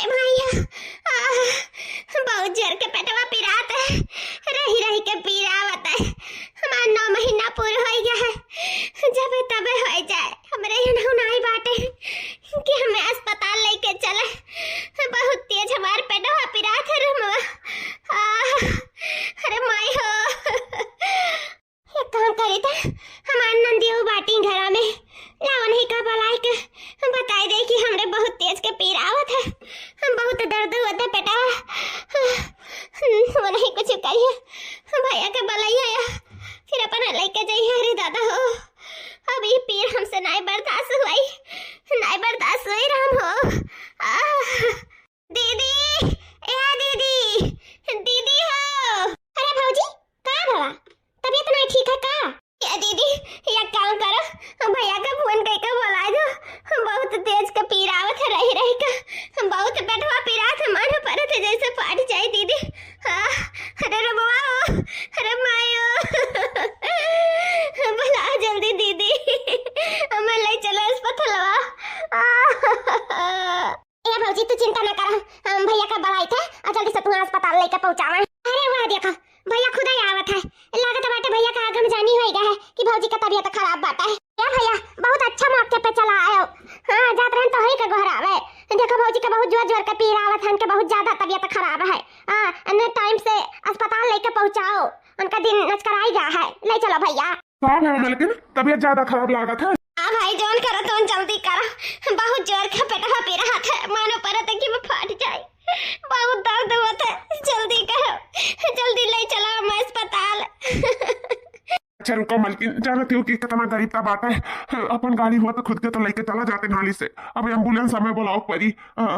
अरे भैया बहुत जोर के पेटवा पिरात है, रही रही के पीरावत है। हमारा 9 महीना पूरा हो गया है, जब तबे हो जाए हमरे यहाँ नहीं बाटे कि हमें अस्पताल लेके चले। बहुत तेज हमार पेटवा पिरात है रमवा। अरे माई हो, ये काम करी था हमार नंदियो बाटी घरा में लावन ही का बलाई के बताई दे कि हमरे बहुत तेज के पीरावत है, बहुत दर्द होता पेटा। वो नहीं कुछ कहिए, भैया के बलैया फिर अपन लेके जाइए। अरे दादा हो, अब ये पीर हमसे नहीं बर्दाश्त हुई, नहीं बर्दाश्त हुई राम हो। दीदी, ए दीदी, दीदी हो। अरे भौजी का भवा, तबीयत नहीं ठीक है का? या दीदी या काम करो, भैया का फोन करके बुला दो, बहुत तेज का पीरावत है, रही रही का बहुत पेटवा पीरात है, मानो परत है जैसे फाट जाए दीदी। अरे रबवा, अरे मायो, बुला जल्दी दीदी, हमें ले चलो अस्पतालवा। ए भौजी तू चिंता न कर, हम भैया का बुलाई था और जल्दी से तुम्हें अस्पताल लेकर पहुंचावे। अरे वाह देखो भैया खुद ही आवत है, लागत बाटे भैया का आगम जानी हो गया है कि भौजी का तबीयत खराब बाटा है। या भैया बहुत अच्छा मौके पे चला आयो। हां जात रहन तो ही का घर आवे, देखो भौजी का बहुत जोर जोर का पीरावत है, उनके बहुत ज्यादा तबीयत खराब है। हां अन्य टाइम से अस्पताल लेके पहुंचाओ, उनका दिन नचकराई गया है, ले चलो भैया। हां है लेकिन तबीयत ज्यादा खराब लागत है। हां भाई जोन करो तो जल्दी करो, बहुत जोर का पेटवा पीरात है, मानो परत है कि वो फाट जाए, बहुत दर्द होता है, जल्दी करो, जल्दी ले चलो हम अस्पताल। अच्छा रुको मलकिन, जानती हो कि कितना गरीब का बात है, अपन गाड़ी हुआ तो खुद के तो लेके चला जाते नाली से, अब एम्बुलेंस हमें बुलाओ परी।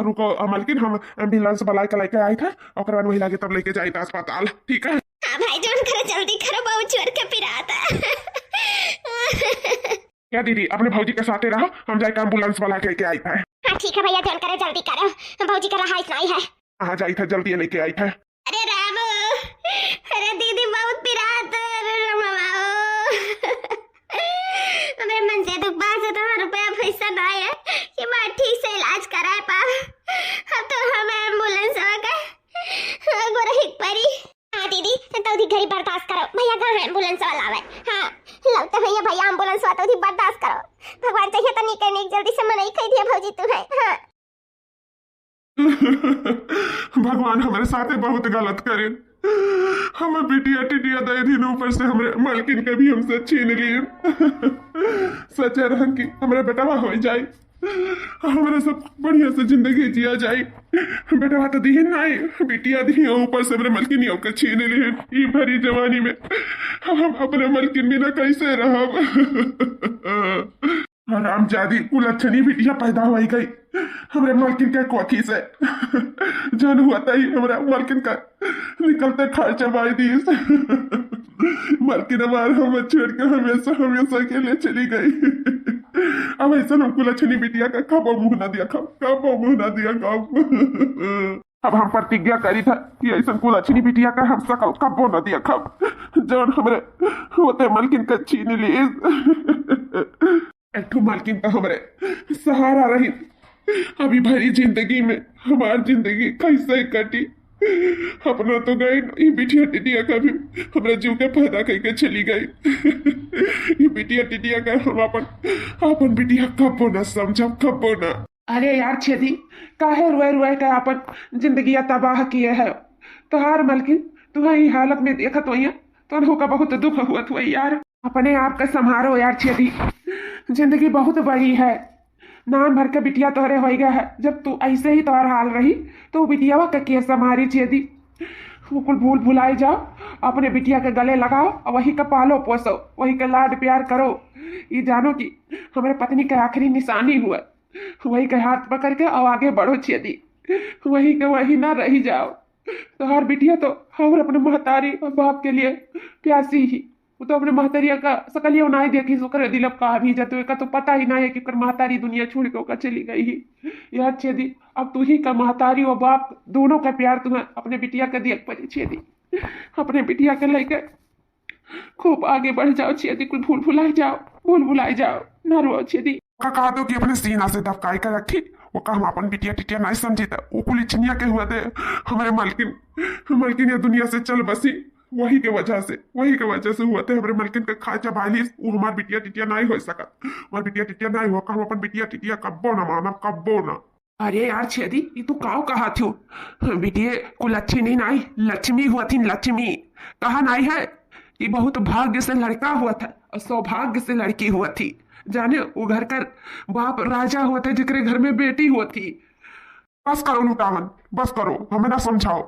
रुको मलकिन, हम एम्बुलेंस बुला के लेके आए थे और बाद महिला के तब लेके जाए अस्पताल, ठीक है? हाँ भाई जोन करो जल्दी करो, बहुत जोर के पिराता है। क्या दीदी अपने भौजी के साथ रहो, हम जाके एम्बुलेंस बुला के लेके आई थे। हाँ ठीक है भैया, जोन करो जल्दी करो, भौजी का रहा नहीं है। हाँ जाई था जल्दी लेके आई थे। अरे राम, अरे दीदी बहुत पिरात है, हमें मन से दुख बात से तो रुपया पैसा नहीं है कि मैं ठीक से इलाज कराए पावे। अब तो हमें एम्बुलेंस आ गए गोरही परी। हाँ दीदी तो उधी घड़ी बर्दाश्त करो, भैया घर एम्बुलेंस वाला आवे। हाँ लगता भैया भैया एम्बुलेंस वाला उधी बर्दाश्त करो, भगवान चाहिए तो नहीं करने जल्दी से मनाई कह दिया भौजी तू है। हाँ भगवान हमारे साथ बहुत गलत करे, हमें बिटिया टिटिया दे दिन ऊपर से हमारे मालकिन के भी हमसे छीन लिए। सच्चा रहन की हमारा बेटवा हो जाए, हमारे सब बढ़िया से जिंदगी जिया जाए। बेटवा तो दी नहीं, बिटिया दी ऊपर से हमारे मालकिन होकर छीन लिए। ये भरी जवानी में हम अपने मालकिन बिना कैसे रह। राम जादी कुलच्छनी बिटिया पैदा हो गई हमारे मालकिन के कोठी से। जन हुआ ही हमारा मालकिन का निकलते खर्चा बाई दी। मालकिन हमारा हम छोड़ के हमेशा हमेशा के लिए चली गई। अब ऐसा हम कुलच्छनी बिटिया का कब मुंह ना दिया, कब मुंह ना दिया कब। अब हम प्रतिज्ञा करी था कि ऐसा कुलच्छनी बिटिया का हम सकल कब न दिया खब, जन हमारे होते मालकिन का छीन लिए। एक मालकिन का हमारे सहारा रही, अभी भरी जिंदगी में हमारी जिंदगी कैसे कटी। अपना तो गई, ये बिटिया टिटिया का भी हमारे जीव के पैदा करके चली गई। ये बिटिया टिटिया का हम अपन बिटिया कबो न समझब, कबो न। अरे यार छेदी काहे रुए रुए का अपन जिंदगी तबाह किए है। तोहार मालकिन तुम्हारी हालत में देखा तो तुमको का बहुत दुख हुआ था यार। अपने आप का संभारो यार छेदी, जिंदगी बहुत बड़ी है, नाम भर के बिटिया तोहरे हो गया है। जब तू ऐसे ही तोहर हाल रही तो बिटिया का केस हमारी छेदी, वो कुल भूल भुलाई जाओ, अपने बिटिया के गले लगाओ और वही का पालो पोसो, वही का लाड प्यार करो। ये जानो कि हमारे पत्नी का आखिरी निशानी हुआ, वही के हाथ पकड़ के और आगे बढ़ो छेदी, वही के वही ना रही जाओ। तो हर बिटिया तो और अपने महतारी और बाप के लिए प्यासी ही, वो तो अपने महतारिया का सकलिया नहीं देखी सुकर दिलप का भी जतवे का तो पता ही ना है कि कर महतारी दुनिया छोड़ के ओकर चली गई ही। यार छेदी अब तू ही का महतारी और बाप दोनों का प्यार तुम्हें अपने बिटिया का देख पड़ी छेदी, अपने बिटिया के लेके खूब आगे बढ़ जाओ छेदी, कुछ भूल भुलाई जाओ, भूल भुलाई जाओ, ना रो छेदी। का कहा तो कि अपने सीना से दबकाई कर रखी वो का हम अपन बिटिया टिटिया नहीं समझी था वो कुल छिनिया के हुआ थे हमारे मालकिन ये दुनिया से चल बसी वही के वजह से हुआ थे हमारे मालकिन के खा चबाली वो हमार बिटिया टिटिया नहीं हो सकत हमार बिटिया टिटिया नहीं हुआ हम अपन बिटिया टिटिया कब्बो ना मानब कब्बो ना। अरे यार छेदी ये तू काव कहा थी बिटिया को लक्ष्मी नहीं लक्ष्मी हुआ थी लक्ष्मी कहा नहीं है ये बहुत भाग्य से लड़का हुआ था और सौभाग्य से लड़की हुआ थी जाने वो घर का बाप राजा हुआ था जिसके घर में बेटी हुआ थी। बस करो लुटावन बस करो हमें ना समझाओ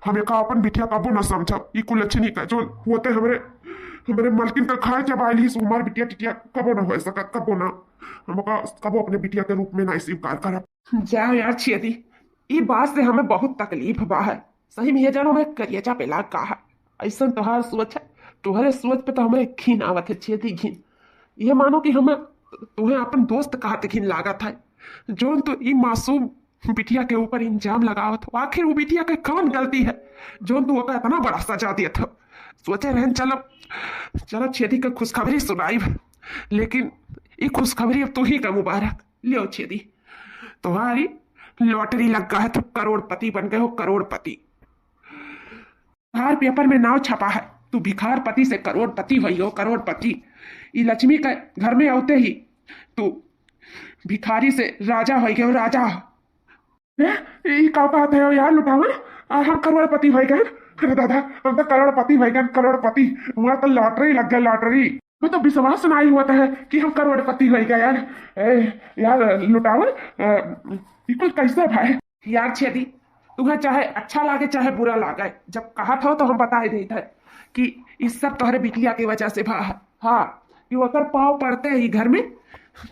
हमें का अपन बिटिया कबो ना समझाओ ये कुल लक्ष्मी का जो होते हमारे मालकिन का खाए चबाली हमारे बिटिया टिटिया कबो ना हो सकत कबो ना हमका कबो अपने बिटिया के रूप में ना स्वीकार करब। जा यार छेदी ये बात से हमें बहुत तकलीफ बा है सही में ये जानो मैं करियचा पे लाग कहा ऐसा तुम्हारा सोच है तुम्हारे सोच पे तो हमें घिन आवत है छेदी घिन ये मानो कि हमें तुम्हें अपन दोस्त कहते घिन लागत है जो तो ये मासूम बिटिया के ऊपर इंजाम लगावत हो आखिर वो बिटिया के कौन गलती है जो तू ओका इतना बड़ा सजा दिया था सोचे रहन चलो छेदी का खुशखबरी सुनाई लेकिन ये खुशखबरी अब तू ही का मुबारक लियो छेदी तुम्हारी लॉटरी लग गया है तो करोड़पति बन गए हो करोड़पति हर पेपर में नाव छपा है तू भिखार पति से करोड़पति हुई हो करोड़पति ये लक्ष्मी का घर में आते ही तू भिखारी से राजा हो गए राजा ये का बात है यार लुटावन हम करोड़पति भाई गए अरे दादा हम तो करोड़पति भाई गए करोड़पति हमारा तो लॉटरी लग गया लॉटरी मैं तो विश्वास नहीं हुआ था कि हम करोड़पति भाई गए यार लुटावन बिल्कुल कैसे भाई यार छेदी तुम्हें चाहे अच्छा लागे चाहे बुरा लागे जब कहा था तो हम बता ही देते कि इस सब तुम्हारे बिटिया की वजह से भा हाँ कि वो अगर पाँव पड़ते ही घर में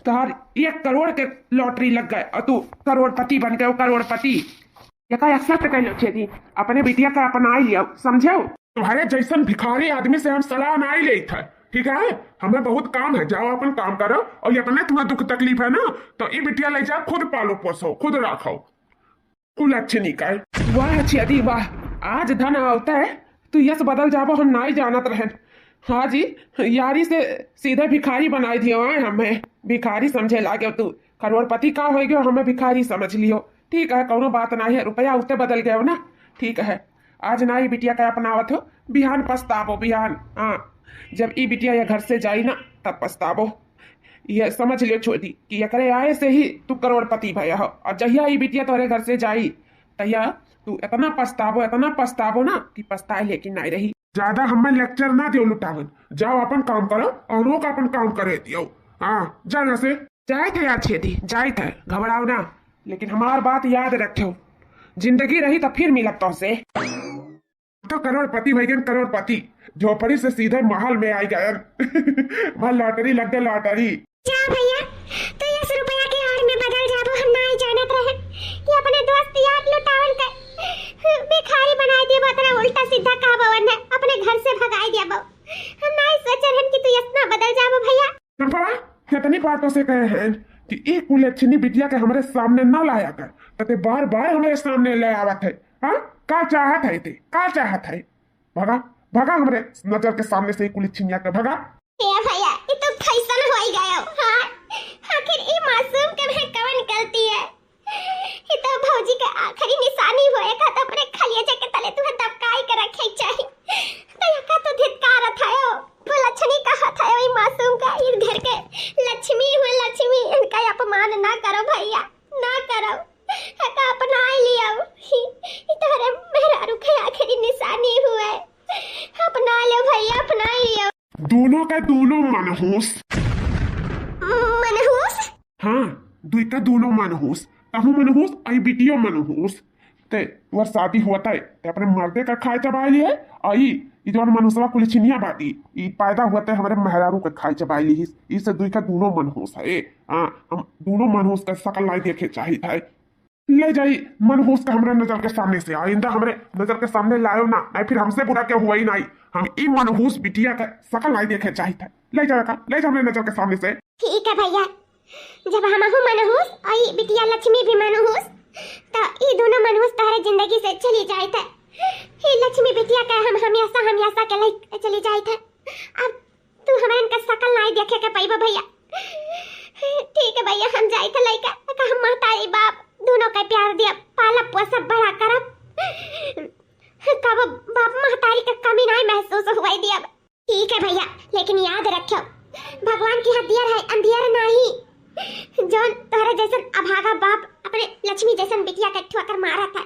तार 1 करोड़ के लॉटरी लग गए और तू करोड़पति बन गए करोड़पति एक्सेप्ट कर लो छेदी अपने बिटिया का अपना ही लिया समझो तुम्हारे जैसन भिखारी आदमी से हम सलाह नहीं ले था ठीक है हमें बहुत काम है जाओ अपन काम करो और अपने तुम्हें दुख तकलीफ है ना तो ये बिटिया ले जाओ खुद पालो पोसो खुद रखो कुल अच्छे निकाल। वाह छेदी वाह आज धन होता है तू यस बदल जाबो हम नहीं जानत रहन हाँ जी यारी से सीधे भिखारी बनाई दियो हमें भिखारी समझे लागे तू करोड़पति का हो गयो हमें भिखारी समझ लियो ठीक है कौनो बात नहीं है रुपया उतने बदल गए हो ना ठीक है आज ना ही बिटिया का अपनावत हो बिहान पछतावो बिहान हाँ जब ई बिटिया ये घर से जाई ना तब पछतावो ये समझ लियो छोटी कि एकरे आए से ही तू करोड़पति भया हो और जहिया ई बिटिया तोरे घर से जाई तहिया तू इतना पछतावो ना कि पछताए लेकिन नहीं रही। ज्यादा हमें लेक्चर ना दियो लुटावन जाओ अपन काम करो और लोग अपन काम करे दियो हाँ जाना से जाए थे यार छेदी जाए थे घबराओ ना लेकिन हमार बात याद रखो जिंदगी रही तो फिर मिलत तो से तो करोड़पति भाई करोड़पति झोपड़ी से सीधे महल में आई गए महल लॉटरी लग गए लॉटरी जा भैया तो 10 रुपया के आड़ में बदल जाबो हम नहीं जानत रहे कि अपने दोस्त यार लुटावन का भिखारी बनाई दिया तेरा उल्टा सीधा का बवन है अपने घर से भगाई दिया बो हम नहीं सोच रहे कि तू इतना बदल जाबो भैया पापा कितनी बातों से कहे हैं कि एक कुलच्छनी बिटिया के हमारे सामने न लाया कर ते बार बार हमारे सामने ले आवत है हाँ का चाहत है ते का चाहत है भगा हमारे नजर के सामने से कुलच्छनिया के भगा भैया ये तो फैशन हो ही गया हाँ आखिर ये मासूम के में कौन गलती है ये तो भौजी का आखिरी निशानी होए का तो अपने खलिया के तले तुम्हें दबकाई के रखे चाहिए तो ये का तो धिक्कार था वो लक्ष्मी कहा था ये मासूम का इस घर के लक्ष्मी इनका अपमान ना करो भैया ना करो का अपना लिया ये तो हरे मेरा रुखे आखिरी निशानी हुआ अपना लो भैया अपना लियो दोनों का दोनों मनहूस हाँ दुई का दोनों मनहूस कहूँ मनहूस आई बिटियो मनहूस ते वर शादी होता है ते अपने मर्दे का खाए चबाई लिए आई इधर मनुष्यवा कुल छिनिया बाटी ई पैदा हुआ है हमारे मेहरारू के खाए चबाई ली इससे दुई का दोनों मनहूस है हाँ हम दोनों मनहूस का शकल नहीं देखे चाहिए था ले जाई मनहूस का हमारे नजर के सामने से आइंदा हमारे नजर के सामने लायो ना नहीं फिर हमसे बुरा क्या हुआ ही नहीं हम ई मनहूस बिटिया का शकल नहीं देखे चाहिए था ले जा हमारे नजर के सामने से ठीक है भैया जब हम मनहूस और बिटिया लक्ष्मी भी मनहूस तो ये दोनों मनहूस तारे जिंदगी से चली जाए थे ये लक्ष्मी बिटिया का हम हमेशा के लिए चली जाए थे अब तू हमारे इनका शकल नहीं देखे के पाइबो भैया ठीक है भैया, हम जाए थे लइका का हम महतारी बाप दोनों का प्यार दिया पाला पोसा बड़ा करब कब बाप महतारी का कमी नहीं महसूस हुआ दिया। ठीक है भैया, लेकिन याद रखो भगवान की हदियर है अंधियर नहीं। जौन तोहरा जैसन अभागा बाप अपने लक्ष्मी जैसन बिटिया के ठोकर मारा था।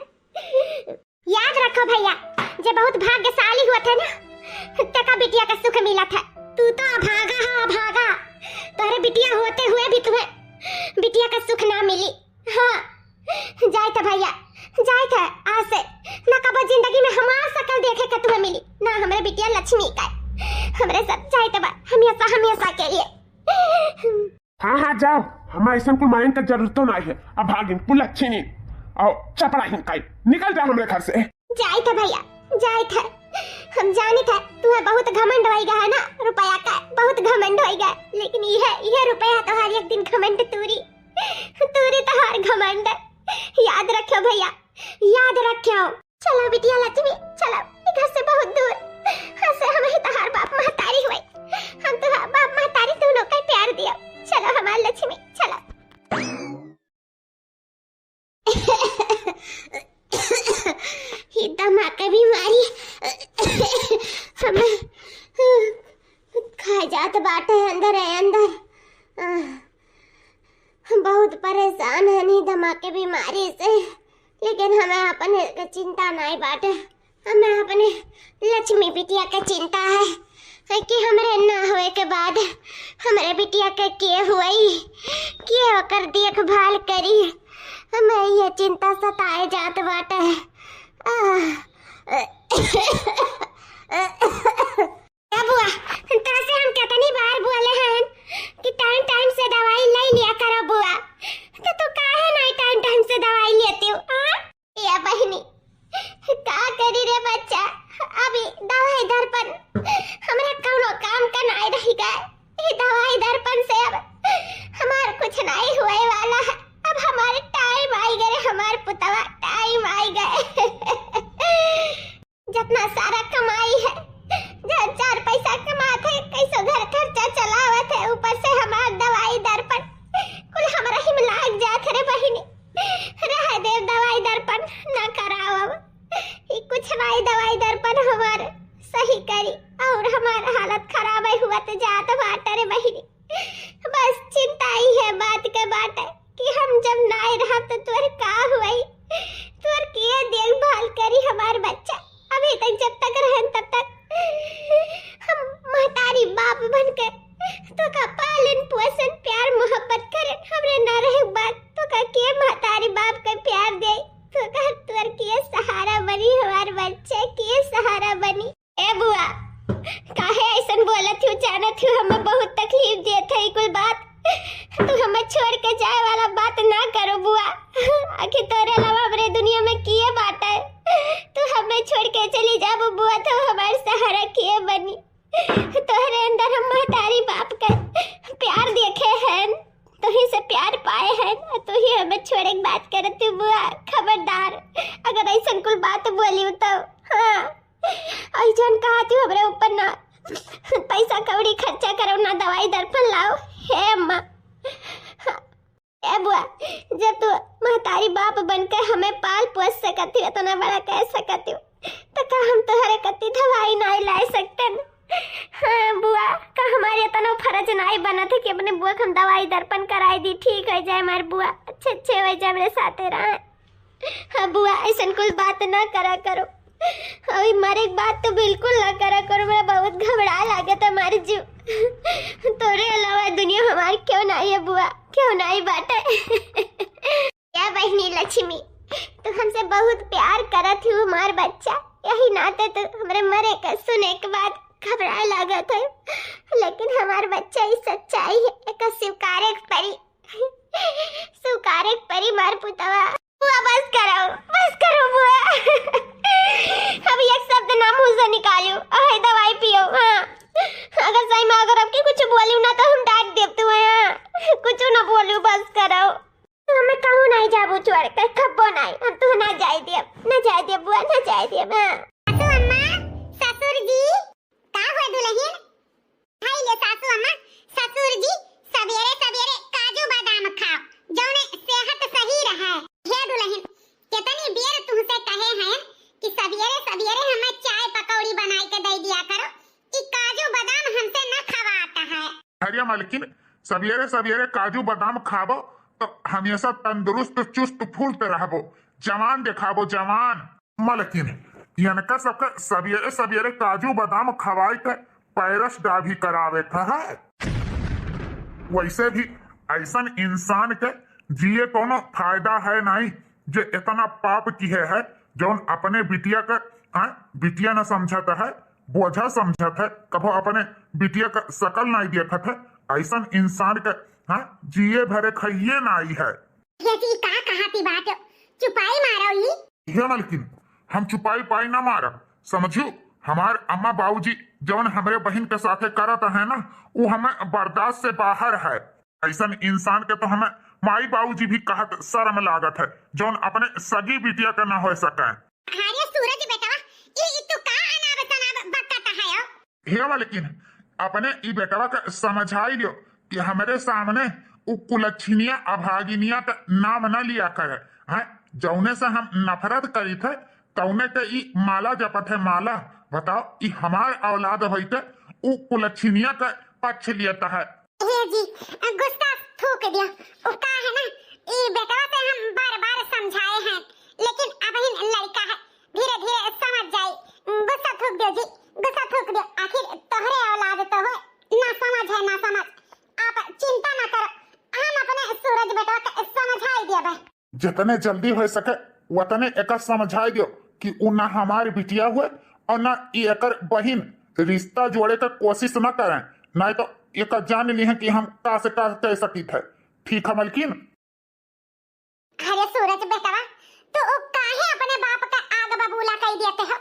याद रखो भैया, जब बहुत भाग्यशाली हुआ था ना तका बिटिया का सुख मिला था। तू तो अभागा है अभागा, तोहरे बिटिया होते हुए भी तुम्हें बिटिया का सुख ना मिली। हाँ जाए था भैया, जाए था आज से ना कब जिंदगी में हमारा शकल देखे का तुम्हें मिली ना हमारे बिटिया लक्ष्मी का। हमारे सब जाए था हमेशा हमेशा के लिए। हाँ हाँ जाओ, हमारे ऐसा कुल मायन का जरूरत तो नहीं है। अब भागिन कुल अच्छी नहीं और चपड़ा ही निकल जाओ हमारे घर से। जाए था भैया, जाए था। हम जाने था तुम्हें बहुत घमंड होएगा है ना रुपया का, बहुत घमंड होएगा, लेकिन यह रुपया तो हर एक दिन घमंड तूरी तो हर घमंड। याद रखो भैया, याद रखो। चलो बिटिया लक्ष्मी चलो, घर से बहुत दूर से हमें तहार बाप महतारी हुई, हम तो बाप महतारी दोनों का प्यार दिया। चलो हमारी लक्ष्मी चलो। ये दमा का बीमारी हमें खा जात बाटे अंदर है अंदर। बहुत परेशान है नहीं दमा के बीमारी से, लेकिन हमें अपने चिंता नहीं बाटे। हमें अपने लक्ष्मी बिटिया का चिंता है कि हमरे ना होए के बाद हमारे बिटिया के हुई के ओकर देखभाल करी। हमें ये चिंता सताए जात बाटे। बुआ तरह से हम कितनी बार बोले हैं कि टाइम टाइम से दवाई ले लिया करो बुआ, तो तू काहे नहीं टाइम टाइम से दवाई लेती हो? या बहनी का करी रे बच्चा, अभी दवाई दर्पण हमरा कोनो काम का नहीं रही गए। ये दवाई दर्पण से अब हमार कुछ नहीं हुए वाला है। अब हमारे टाइम आई गए, हमारे पुतवा टाइम आई गए। जितना सारा कमाई है, जहाँ 4 पैसा कमाते है, कैसो घर खर्चा चलावत है, ऊपर से हमार दवाई दर्पण कुल हमारा हिम लाग जात रे बहिनी। रह देव दवाई दर्पण न कराओ, ये कुछ नहीं दवाई दर्पण हमार सही करी और हमारा हालत खराब हुआ तो जात बाटे रे बहिनी। बस चिंता ही है बात के बाटे कि हम जब नहीं रहा तो तुर का हुई, तुर के देखभाल करी हमार बच्चा। अभी तक जब तक रहन तब तक हम महतारी बाप बनकर तो का पालन पोषण प्यार मोहब्बत करे। हमरे न रहे बात तो का के महतारी बाप का प्यार दे, तो का तुर के सहारा बनी हमार बच्चे के सहारा बनी। ए बुआ काहे ऐसन बोलत हो, जानत हो हमें बहुत तकलीफ देत है कुल बात। तू हमें छोड़ के जाए वाला बात ना करो बुआ, आखिर तोरे अलावा हमरे दुनिया में किए बात है। तू हमें छोड़ के चली जा बुआ तो हमारे सहारा किए बनी। तोहरे अंदर हम महतारी बाप का प्यार देखे हैं, तो ही से प्यार पाए हैं, तो ही हमें छोड़े की बात करत तू बुआ। खबरदार अगर ऐसा कुल बात बोली तो हाँ ऐसन कहा तू हमरे ऊपर ना पैसा कौड़ी खर्चा करो ना दवाई दर्पण लाओ। हे अम्मा ए बुआ, जब तू महतारी बाप बनकर हमें पाल पोस सकती हो, इतना बड़ा कह सकती हो, तो का हम तुम्हारे कति दवाई नहीं ला सकते? हाँ बुआ, का हमारे इतना फर्ज नहीं बना था कि अपने बुआ को हम दवाई दर्पण कराई दी, ठीक हो जाए हमारे बुआ, अच्छे हो जाए मेरे साथ रहे। हाँ बुआ ऐसा कुछ बात ना करा करो, अभी मारे बात तो बिल्कुल ना करा करो, मेरा बहुत घबरा लगा था हमारे जीव। तोरे अलावा दुनिया हमारी क्यों नहीं है बुआ, क्यों नहीं बाटे? क्या बहनी लक्ष्मी, तू हमसे बहुत प्यार करत हो हमार बच्चा, यही नाते तो हमारे मरे का सुने के बाद घबरा लगा था, लेकिन हमार बच्चा ही सच्चाई है, एक स्वीकारे परी स्वीकारे परी मार पुतवा। बुआ बस करो बुआ। अब एक शब्द ना मुंह से निकालो, अहे दवाई पियो। हाँ अगर सही में अगर आपकी कुछ बोलूं ना तो हम डांट देते हुए, हाँ कुछ ना बोलूं, बस करो। हमें कहूँ नहीं जाबू छोड़ कर, खब्बो नहीं, हम तो ना जाए दे बुआ, ना जाए दे। सासू अम्मा, ससुर जी का हुआ दुल्हन? हाय ले सासू अम्मा, ससुर जी सवेरे सवेरे का रहा है। हे दुल्हन, कितनी बेर तुमसे कहे हैं कि सवेरे सवेरे हमें चाय पकौड़ी बनाई के दे दिया करो, कि काजू बादाम हमसे न खवाता है। अरे मालकिन, सवेरे सवेरे काजू बादाम खाबो तो हमेशा तंदुरुस्त चुस्त फूलते रहबो, जवान दिखाबो जवान। मालकिन, इनका सबका सवेरे सवेरे काजू बादाम खवाई के पैरस डाभी करावे था है। वैसे भी ऐसा इंसान के जिए कोनो फायदा है नहीं जो इतना पाप किए है, जो अपने बिटिया का बिटिया न समझता है, बोझा समझता है, कभो अपने बिटिया का शकल नहीं देखा था। ऐसा इंसान के जिए भरे खाइए नहीं है। ये का कहती बात चुपाई मारो ही। ये मालकिन, हम चुपाई पाई ना मारब, समझियो। हमार अम्मा बाबूजी जौन हमरे बहन के साथे करत है ना, वो हमें बर्दाश्त से बाहर है। ऐसा इंसान के तो हमें माई बाबूजी भी कहत शर्म लागत है, जौन अपने सगी बिटिया का ना हो सके। अरे सूरज बेटा, ये तो का अनावतना बकता है। हे मालकिन, अपने ई बेटवा का समझाई लियो कि हमारे सामने उ कुलच्छिनिया अभागिनिया का नाम न लिया करे है। जौने से हम नफरत करी थे तौने के ई माला जपत है माला। बताओ, ई हमार औलाद होते उ कुलच्छिनिया का पक्ष लिया है। ये जी गुस्सा थूक दिया। वो का है ना, ये बेटा से हम बार-बार समझाए हैं, लेकिन अब ही लड़का है, धीरे-धीरे समझ जाए। गुस्सा थूक दियो जी, गुस्सा थूक दियो। आखिर तोहरे औलाद तो हो, ना समझ है ना समझ। आप चिंता ना करो, हम अपने सूरज बेटा का समझाई दिया बे। जितने जल्दी हो सके उतने एक समझाई दियो कि उ ना हमारी बिटिया हुए और ना एकर बहिन। रिश्ता जोड़े का कोशिश न करें, नहीं तो एक जान ली है कि हम का से का कह सकी थे। ठीक है मालकिन? अरे सूरज बेटा, तो काहे अपने बाप का आग बबूला कह देते हो?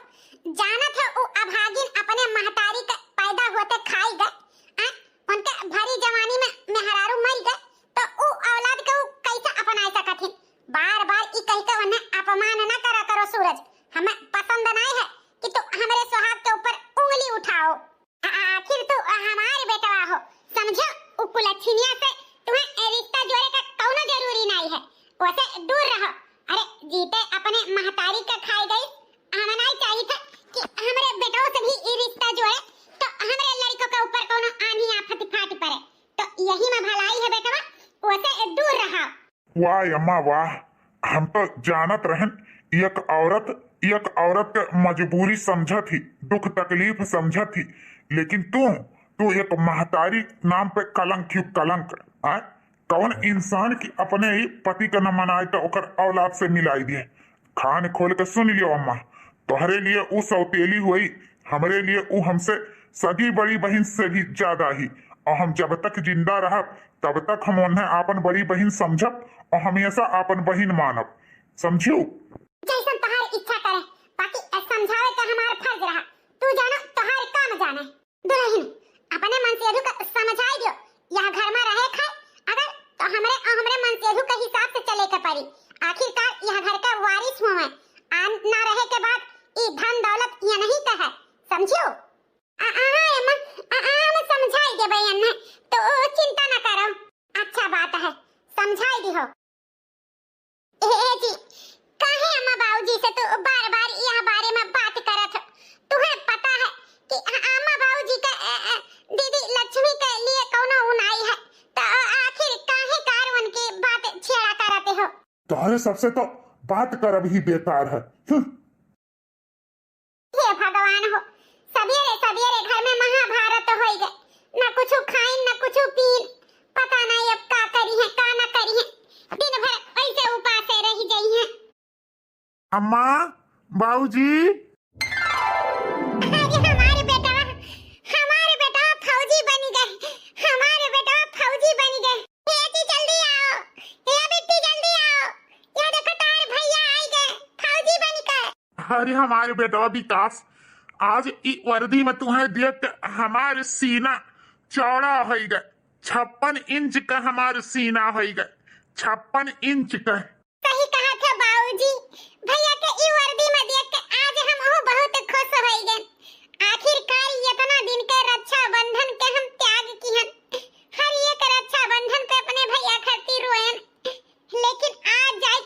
जानत है वो अभागिन अपने महतारी का पैदा होते खाई गए, उनके भरी जवानी में मेहरारू मर गए, तो वो औलाद को कैसे अपना सकत है? बार-बार ई कह के उन्हें अपमान न करा करो सूरज। हमें पसंद नहीं है कि तू हमारे सुहाग के ऊपर उंगली उठाओ। आखिर तू हमारे बेटा हो, समझो। वो कुलच्छिनिया से तुम्हें रिश्ता जोड़े का कौनो जरूरी नहीं है, वैसे दूर रहो। अरे जीते अपने महतारी का खाई गई, हमें नहीं चाहिए था कि हमारे बेटों से भी ये रिश्ता जोड़े, तो हमारे लड़कों के ऊपर कोनो आंधी आफत फाट पड़े। तो यही में भलाई है बेटा, वैसे दूर रहो। वाह अम्मा वाह, हम तो जानत रहन एक औरत के मजबूरी समझा थी, दुख तकलीफ समझा थी, लेकिन तू एक महतारी नाम पे कलंक क्यों कलंक? कौन इंसान की अपने ही पति का न मनाए तो ओकर औलाद से मिलाई दिए। खान खोल के सुन लियो अम्मा, तोहरे लिए उ सौतेली हुई, हमरे लिए उ हमसे सगी बड़ी बहन से भी ज्यादा ही। और हम जब तक जिंदा रह तब तक हम उन्हें आपन बड़ी बहन समझब और हमेशा आपन बहन मानब, समझियो? जैसन तोहार इच्छा करे, बाकी समझावे का हमार फर्ज रहा। तू जानो तोहार काम जाने। दुल्हन, अपने मनसेधु का समझाई दियो, यह घर में रहे खाए अगर तो हमरे मनसेधु के हिसाब से चले के पड़ी। आखिरकार यह घर का वारिस हूँ मैं, ना रहे के बाद ये धन दौलत ये नहीं का है, समझियो? मैं समझाई दे बहन ने, तो चिंता न करो। अच्छा बात है, समझाई दी हो। जी, काहे अम्मा बाबूजी से तो बार-बार यह बारे में बात करत हो? तुम्हें पता है कि अम्मा बाबूजी का दीदी लक्ष्मी के लिए कोनो उनाई है, तो आखिर काहे कार उनकी बात छेड़ा करते हो? तुम्हारे सबसे तो बात करब ही बेकार है। हे भगवान हो, सवेरे सवेरे घर में महाभारत हो गए, ना कुछ खाइन ना कुछ पीन, पता नहीं अब का करी है का ना करी है, दिन भर ऐसे उपास रह गई है। अम्मा बाबूजी, हमारे बेटा फौजी बन गए, हमारे बेटा फौजी बन गए। बेटी जल्दी आओ, ये बेटी जल्दी आओ, ये देखो तार भैया आ गए, फौजी बन गए। अरे हमारे बेटा विकास, आज ई वर्दी में तुम्हें देख के हमारे सीना चौड़ा हो गए। 56 इंच का हमारे सीना हो गए, 56 इंच का। सही कहा था बाबूजी, भैया के ई वर्दी में देख के आज हम बहुत खुश हो गए। आखिरकार इतना दिन के रक्षा बंधन के हम त्याग किहन, हर एक रक्षा बंधन पे अपने भैया खातिर रोएन, लेकिन आज जाए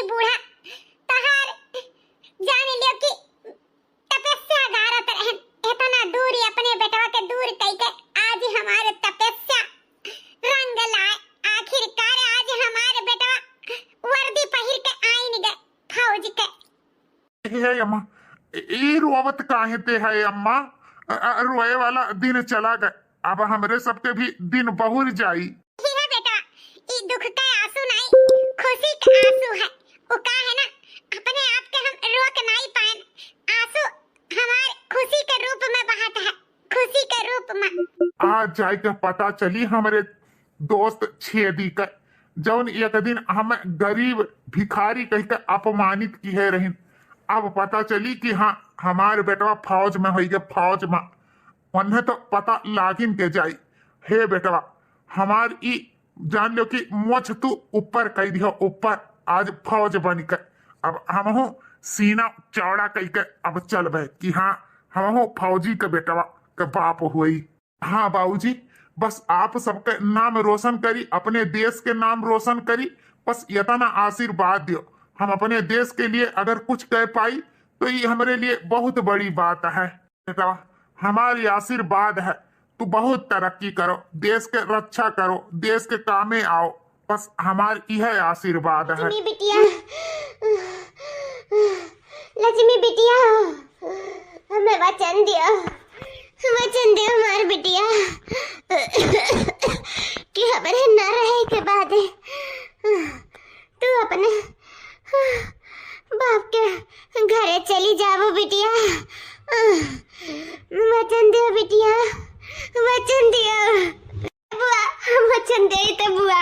बूढ़ा तहार जान लियो कि तपस्या गारत रहन इतना दूर अपने बेटवा के दूर कई के आज हमारे तपस्या रंग लाए। आखिरकार आज हमारे बेटवा वर्दी पहिर के आइन गए फौज के। हे अम्मा, ये रोवत काहे ते है अम्मा? रोए वाला दिन चला गए, अब हमरे सबके भी दिन बहुर जाई। है बेटा, ये दुख का आंसू नहीं खुशी का आंसू है। वो का है ना, अपने आप के हम रोक नहीं पाए। आंसू हमारे खुशी के रूप में बहता है, खुशी के रूप में। आज जाए के पता चली हमरे दोस्त छेदी का जौन एक दिन हम गरीब भिखारी कह के अपमानित की है रही। अब पता चली कि हाँ हमारे बेटवा फौज में हो गए, फौज में। उन्हें तो पता लागिन के जाई। हे बेटवा, हमार ई जान लो कि मोछ तू ऊपर कह दियो, ऊपर आज फौज बन के। अब हम सीना चौड़ा कह के अब चल बे कि हाँ हम फौजी के बेटवा के बाप हुई। हाँ बाबूजी, बस आप सबके नाम रोशन करी, अपने देश के नाम रोशन करी। बस इतना आशीर्वाद दियो। हम अपने देश के लिए अगर कुछ कह पाई तो ये हमारे लिए बहुत बड़ी बात है। बेटा हमारी आशीर्वाद है, तू बहुत तरक्की करो, देश के रक्षा करो, देश के कामे आओ। बस हमारी यह आशीर्वाद है। लक्ष्मी बिटिया, लक्ष्मी बिटिया, हमें वचन दिया, वचन दिया हमारे बिटिया कि हमारे न रहे के बाद तू अपने बाप के घरे चली जाओ बिटिया। वचन दिया बिटिया, वचन दिया। बुआ वचन दे तो बुआ,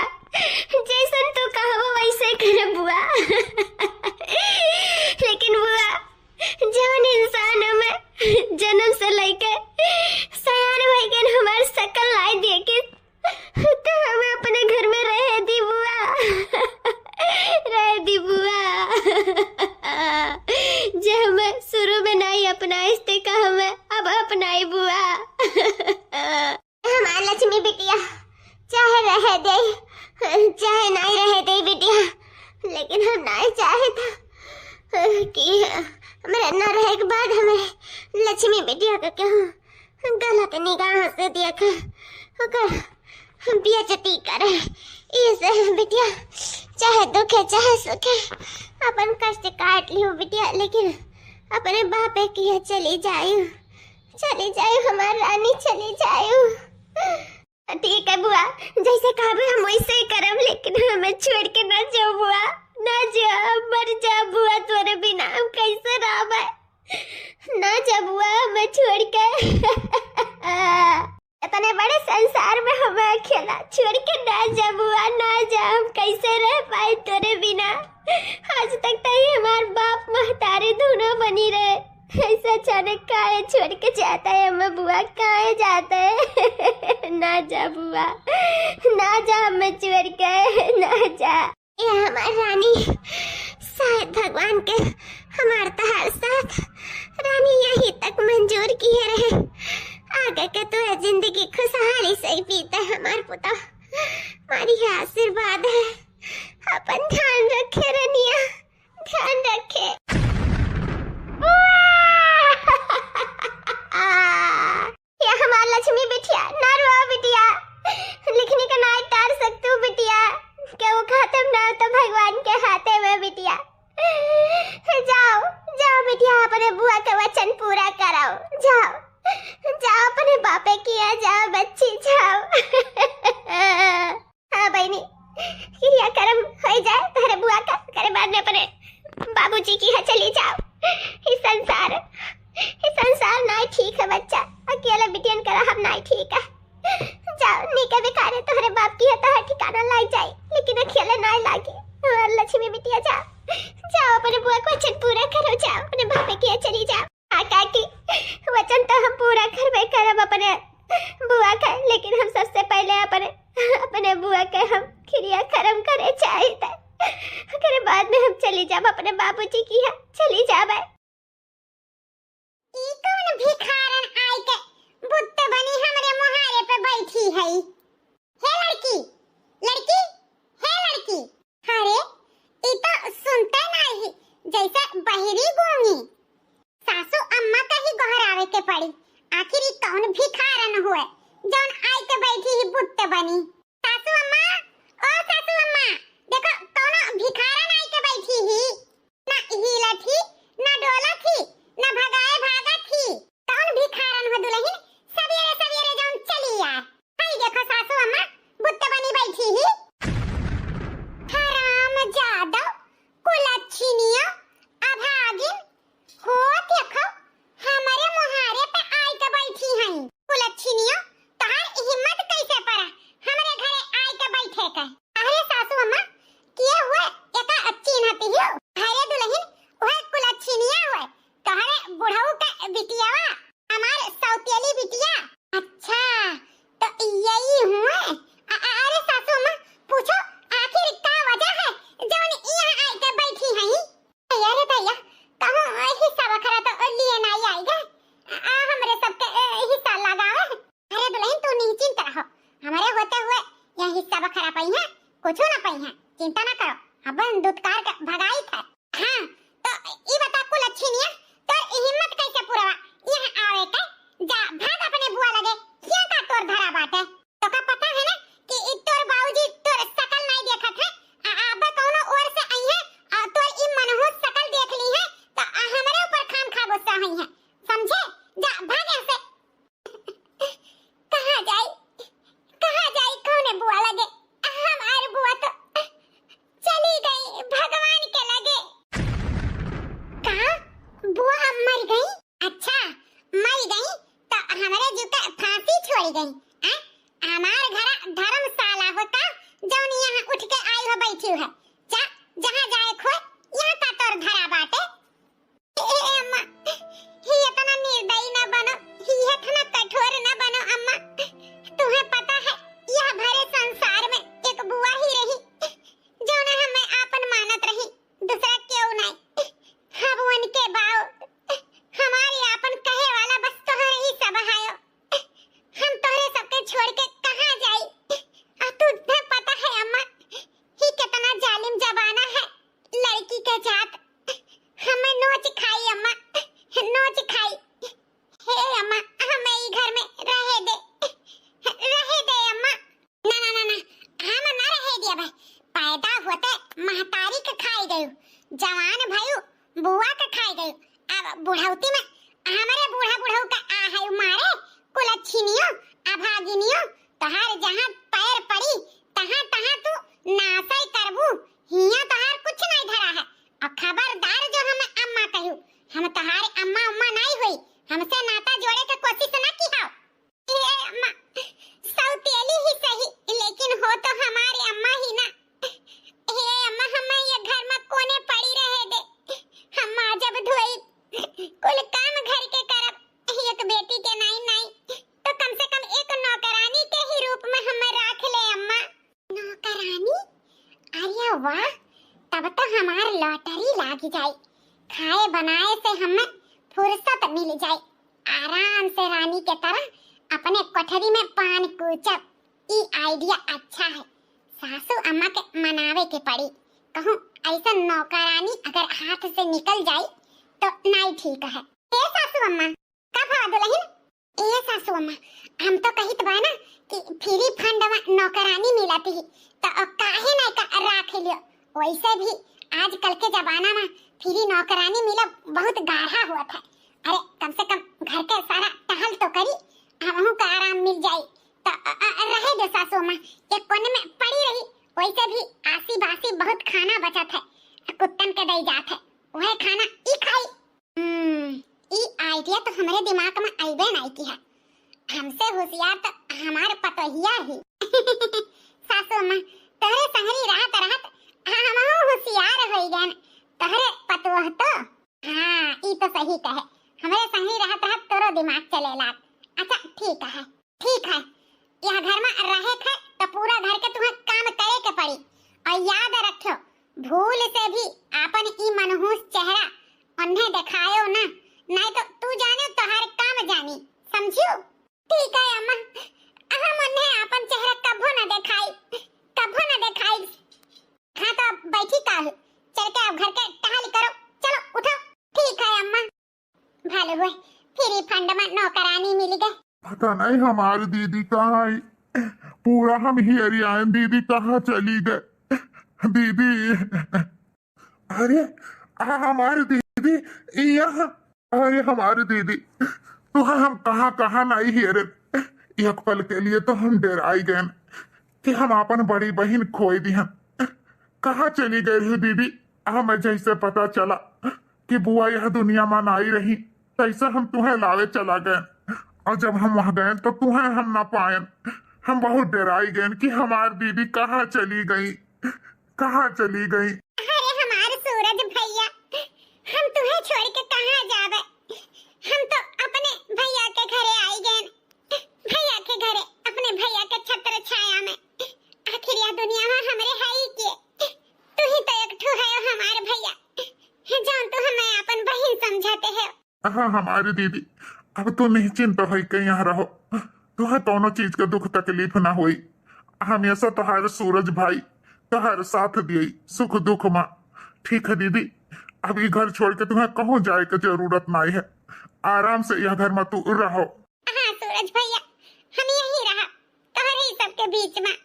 जैसन तू कहो वैसे करे बुआ। लेकिन बुआ, जौन इंसान में जन्म से लेके सयान हो गए हमार शकल लाई देके तो हमें अपने घर में रह दी बुआ, रह दी बुआ। जो हमें शुरू में नहीं अपनाए थे का हमें अब अपनाई बुआ। हमारी लक्ष्मी बिटिया चाहे रह दे चाहे नहीं रह दे बिटिया, लेकिन हम नहीं चाहे था कि हमारे न रहे के बाद हमें लक्ष्मी बिटिया का क्यों गलत निगाह से देख होकर बेइज्जती करे। इसे बिटिया चाहे दुख है चाहे सुख है अपन कष्ट काट लियो बिटिया, लेकिन अपने बापे की चली जायू, चली जायू हमारी रानी, चली जायू। ठीक है बुआ, जैसे कहा हम वैसे ही करब, लेकिन हमें छोड़ के ना जाओ बुआ, ना जा, मर जा बुआ, तोरे बिना हम कैसे रह, ना जा बुआ हमें छोड़ के। इतने बड़े संसार में हमें अकेला छोड़ के ना जा बुआ, ना जा, हम कैसे रह पाए तोरे बिना। आज तक तो ही हमारे बाप महतारे दोनों बनी रहे, ऐसा अचानक काहे छोड़ के जाता है हमें बुआ, काहे जाता है। ना जा बुआ, ना जा हमें छोड़ के, ना जा। ये हमारी रानी, शायद भगवान के हमारे तहार साथ रानी यहीं तक मंजूर किए रहे। आगे के तो है जिंदगी खुशहाली से ही बीता है हमारे पुता, हमारी आशीर्वाद है। अपन ध्यान रखे रनिया, ध्यान रखे। ये हमारी लक्ष्मी बिटिया, ना रो बिटिया, लिखने का ना तार सकते हो बिटिया, क्या वो खत्म ना हो तो भगवान के हाथे में बिटिया। जाओ जाओ बिटिया, अपने बुआ का वचन पूरा कराओ, जाओ जाओ अपने बापे किया, जाओ बच्ची जाओ। हाँ बहनी, क्रिया कर्म हो जाए तेरे बुआ का, करे बाद में अपने बाबूजी की यहाँ चली जाओ। इस संसार नहीं ठीक है बच्चा, अकेला बिटियन करा हम नहीं ठीक है। जाओ निके बिकारे तोहरे बाप की तो ठिकाना लाग जाए, लेकिन अकेले नहीं लागे। लक्ष्मी बिटिया जाओ, जाओ अपने बुआ को वचन पूरा करो, जाओ अपने बापे की चली जाओ। हाँ काकी, वचन तो हम पूरा करबे करब अपने बुआ का, लेकिन हम सबसे पहले अपने बुआ के हम क्रिया कर्म करे चाहिए, फिर बाद में हम चली जाब अपने बाबूजी की यहाँ चली जाब। ई कौन भिखारन आई के बुत्त बनी हमरे मुहारे पे बैठी है? हे लड़की, लड़की, हे लड़की, अरे ई तो सुनते नहीं जैसे बहिरी गूंगी। सासू अम्मा का ही गोहरावे के पड़ी। आखिर ई कौन भिखारन हुए जौन आई के बैठी ही बुत्ते बनी। सासू अम्मा, ओ सासू अम्मा, देखो कौन भिखारन आई के बैठी ही। ना हिला थी, ना डोला थी, ना भगाए भागा थी। कौन भिखारन हो दुल्हन सवेरे सवेरे जौन चली आ। हाय देखो सासू अम्मा बुत्ते बनी बैठी ही। हराम जादव कुलच्छिनिया अभागिन हो देखो हमारे मुहारे पे आई के बैठी हैं। कुलच्छिनिया तहार हिम्मत कैसे पड़ा हमारे घरे आई के बैठे के। अरे सासू अम्मा किए हुए एका चिन्हती हो। अरे दुल्हन ओए कुलच्छिनिया हुए तहारे बुढ़ऊ का बिटियावा हमार सौतेली बिटिया। अच्छा तो यही हुए। अरे सासू अम्मा पूछो आखिर क्या वजह है जौन यहाँ आई के बैठी हैं। अरे भैया कहूँ हिस्सा बखरा तो लिए नहीं आएगा। हमरे सबके हिस्सा लगावे। अरे दुल्हन तू निश्चिंत रहो हमारे होते हुए यह हिस्सा बखरा पई है कुछ ना पई है। चिंता ना करो अपन दुत्कार का भगाई था। हाँ तो ई बता कुलच्छिनिया तो हिम्मत कैसे पुरवा यहाँ आवे के। जा भाग अपने बुआ लगे क्या का तोर धरा बाटे। तो का पता है ना कि तोर बाबूजी तोर शकल नहीं देखत है। अब कौनो और से आई है तोर ई मनहूस शकल देख ली है तो हमारे ऊपर खाम खा गुस्सा हुई है समझे। जा भाग यहाँ से। कहाँ जाए कौने बुआ लगे। हमारी बुआ तो चली गई भगवान के लगे। कहाँ बुआ मर गई। अच्छा मर गई तो हमारे जीव का फांसी छोड़ गई। हमार घर धर्मशाला होता जौन यहाँ उठ के आई हो बैठी है। जा जहाँ जाए खो यहाँ का तोर धरा बाटे। अम्मा ही इतना निर्दयी न बनो ही इतना कठोर न बनो अम्मा। तुम्हें पता है यह भरे संसार में एक बुआ ही रही जौन हमें आपन मानत रही दूसरा क्यों नहीं। हम उनके बाव हमारी आपन कहे वाला बस तोहरे ही सब हायो। हम तोहरे सबके छोड़ के कहाँ जाई। तुझे पता है अम्मा ही कितना जालिम जमाना है। लड़की के जात हमें नोच खाई अम्मा नोच खाई। हे अम्मा हमें ई घर में रहे दे अम्मा। ना ना ना ना हम ना रहे दिया भाई। पैदा होते महतारी के खाई गयो जवान भाई बुआ के खाई गयो। अब बुढ़ौती में हमारे बूढ़ा बुढ़ऊ का आहे मारे कुलच्छिनियो अभागिनियो तहार जहाँ पैर पड़ी तहाँ तहाँ तू नासई करबू। हिया तहार कुछ नहीं धरा है और खबरदार जो हमें अम्मा कहू। हम तहारे अम्मा उम्मा नहीं हुई हमसे नाता जोड़े के कोशिश ना की हाओ। ये अम्मा सौतेली ही सही लेकिन हो तो हमारी अम्मा ही ना। हे अम्मा हमें ये घर में कोने पड़ी रहे दे। हम जब धोई कुल काम घर के करब एक बेटी के नहीं तो कम से कम एक नौकरानी के ही रूप में हमें रख ले अम्मा। नौकरानी अरे वाह तब तो हमार लॉटरी लाग जाए। खाए बनाए से हमें फुर्सत मिल जाए। आराम से रानी के तरह अपने कोठरी में पान कूचब। ई आइडिया अच्छा है। सासू अम्मा के मनावे के पड़ी। कहूँ ऐसा नौकरानी अगर हाथ से निकल जाए तो नहीं ठीक है। ए सासू अम्मा कब हवा दुल्हन। ए सासू अम्मा हम तो कहित बा ना कि फ्री फंड में नौकरानी मिलती ही तो काहे नहीं का राख लियो। वैसे भी आजकल के जमाना में फ्री नौकरानी मिला बहुत गाढ़ा हुआ था। अरे कम से कम घर के सारा टहल तो करी हमहू का आराम मिल जाए तो रहे दे सासू अम्मा एक कोने में पड़ी रही। वैसे भी आसी बासी बहुत खाना बचा था कुत्तन के दई जात है वह खाना ई खाई। ई आइडिया तो हमारे दिमाग में आइबे नहीं की है। हमसे होशियार तो हमारे पतोहिया ही। सासू अम्मा तोहरे संगरी रहत रहत हमहू होशियार होई गन। तोहरे पतोह तो हाँ ई तो सही कहे हमारे संगरी रहत रहत तोरो दिमाग चले लाग। अच्छा ठीक है यह घर में रहे थे तो पूरा घर के तुम्हें काम करे के पड़ी। और याद रखो भूल से भी आपन ई मनहूस चेहरा उन्हें दिखायो ना नहीं तो तू जाने तो हर काम जानी समझियो। ठीक है अम्मा हम उन्हें अपन चेहरा कभो न दिखाई। हाँ तो बैठी का चालू हुए, फ्री फंड में नौकरानी मिल गई। पता नहीं हमारी दीदी कहाँ आई, पूरा हम हियर आए, दीदी कहाँ चली गए दीदी। अरे हमारी दीदी यहाँ, अरे हमारी दीदी तो हम कहाँ कहाँ लाई हियर। एक पल के लिए तो हम डराई गए कि हम अपन बड़ी बहन खोई दी हम। कहाँ चली गई रही दीदी। हमें जैसे पता चला कि बुआ यह दुनिया में आई रही, तैसे हम तुम्हें लावे चला गए, और जब हम वहां गए तो तुम्हें हम ना पाए। हम बहुत डराई गए कि हमारी दीदी कहाँ चली गई, कहाँ चली गई। अरे हमारे सूरज भैया, हम तुम्हें छोड़ के कहाँ जावे। हम तो अपने भैया के घरे आई गए, भैया के घरे, अपने भैया के छत्र छाया में। आखिर यह दुनिया में हमरे है ही के, तू ही तो एक ठो है हमारे भैया, जान तू हमें अपन बहन समझाते है। हाँ हमारी दीदी, अब तो निश्चिंत हो के यहाँ रहो, तुम्हें दोनों चीज का दुख तकलीफ ना हुई। हमेशा तुम्हारे सूरज भाई तुम्हारे साथ दिए सुख दुख माँ। ठीक है दीदी, अभी घर छोड़ के तुम्हें कहूँ जाए की जरूरत नहीं है, आराम से यह घर में तू रहो। हाँ सूरज भैया, हम यही रहा तुम्हारे ही सबके बीच में।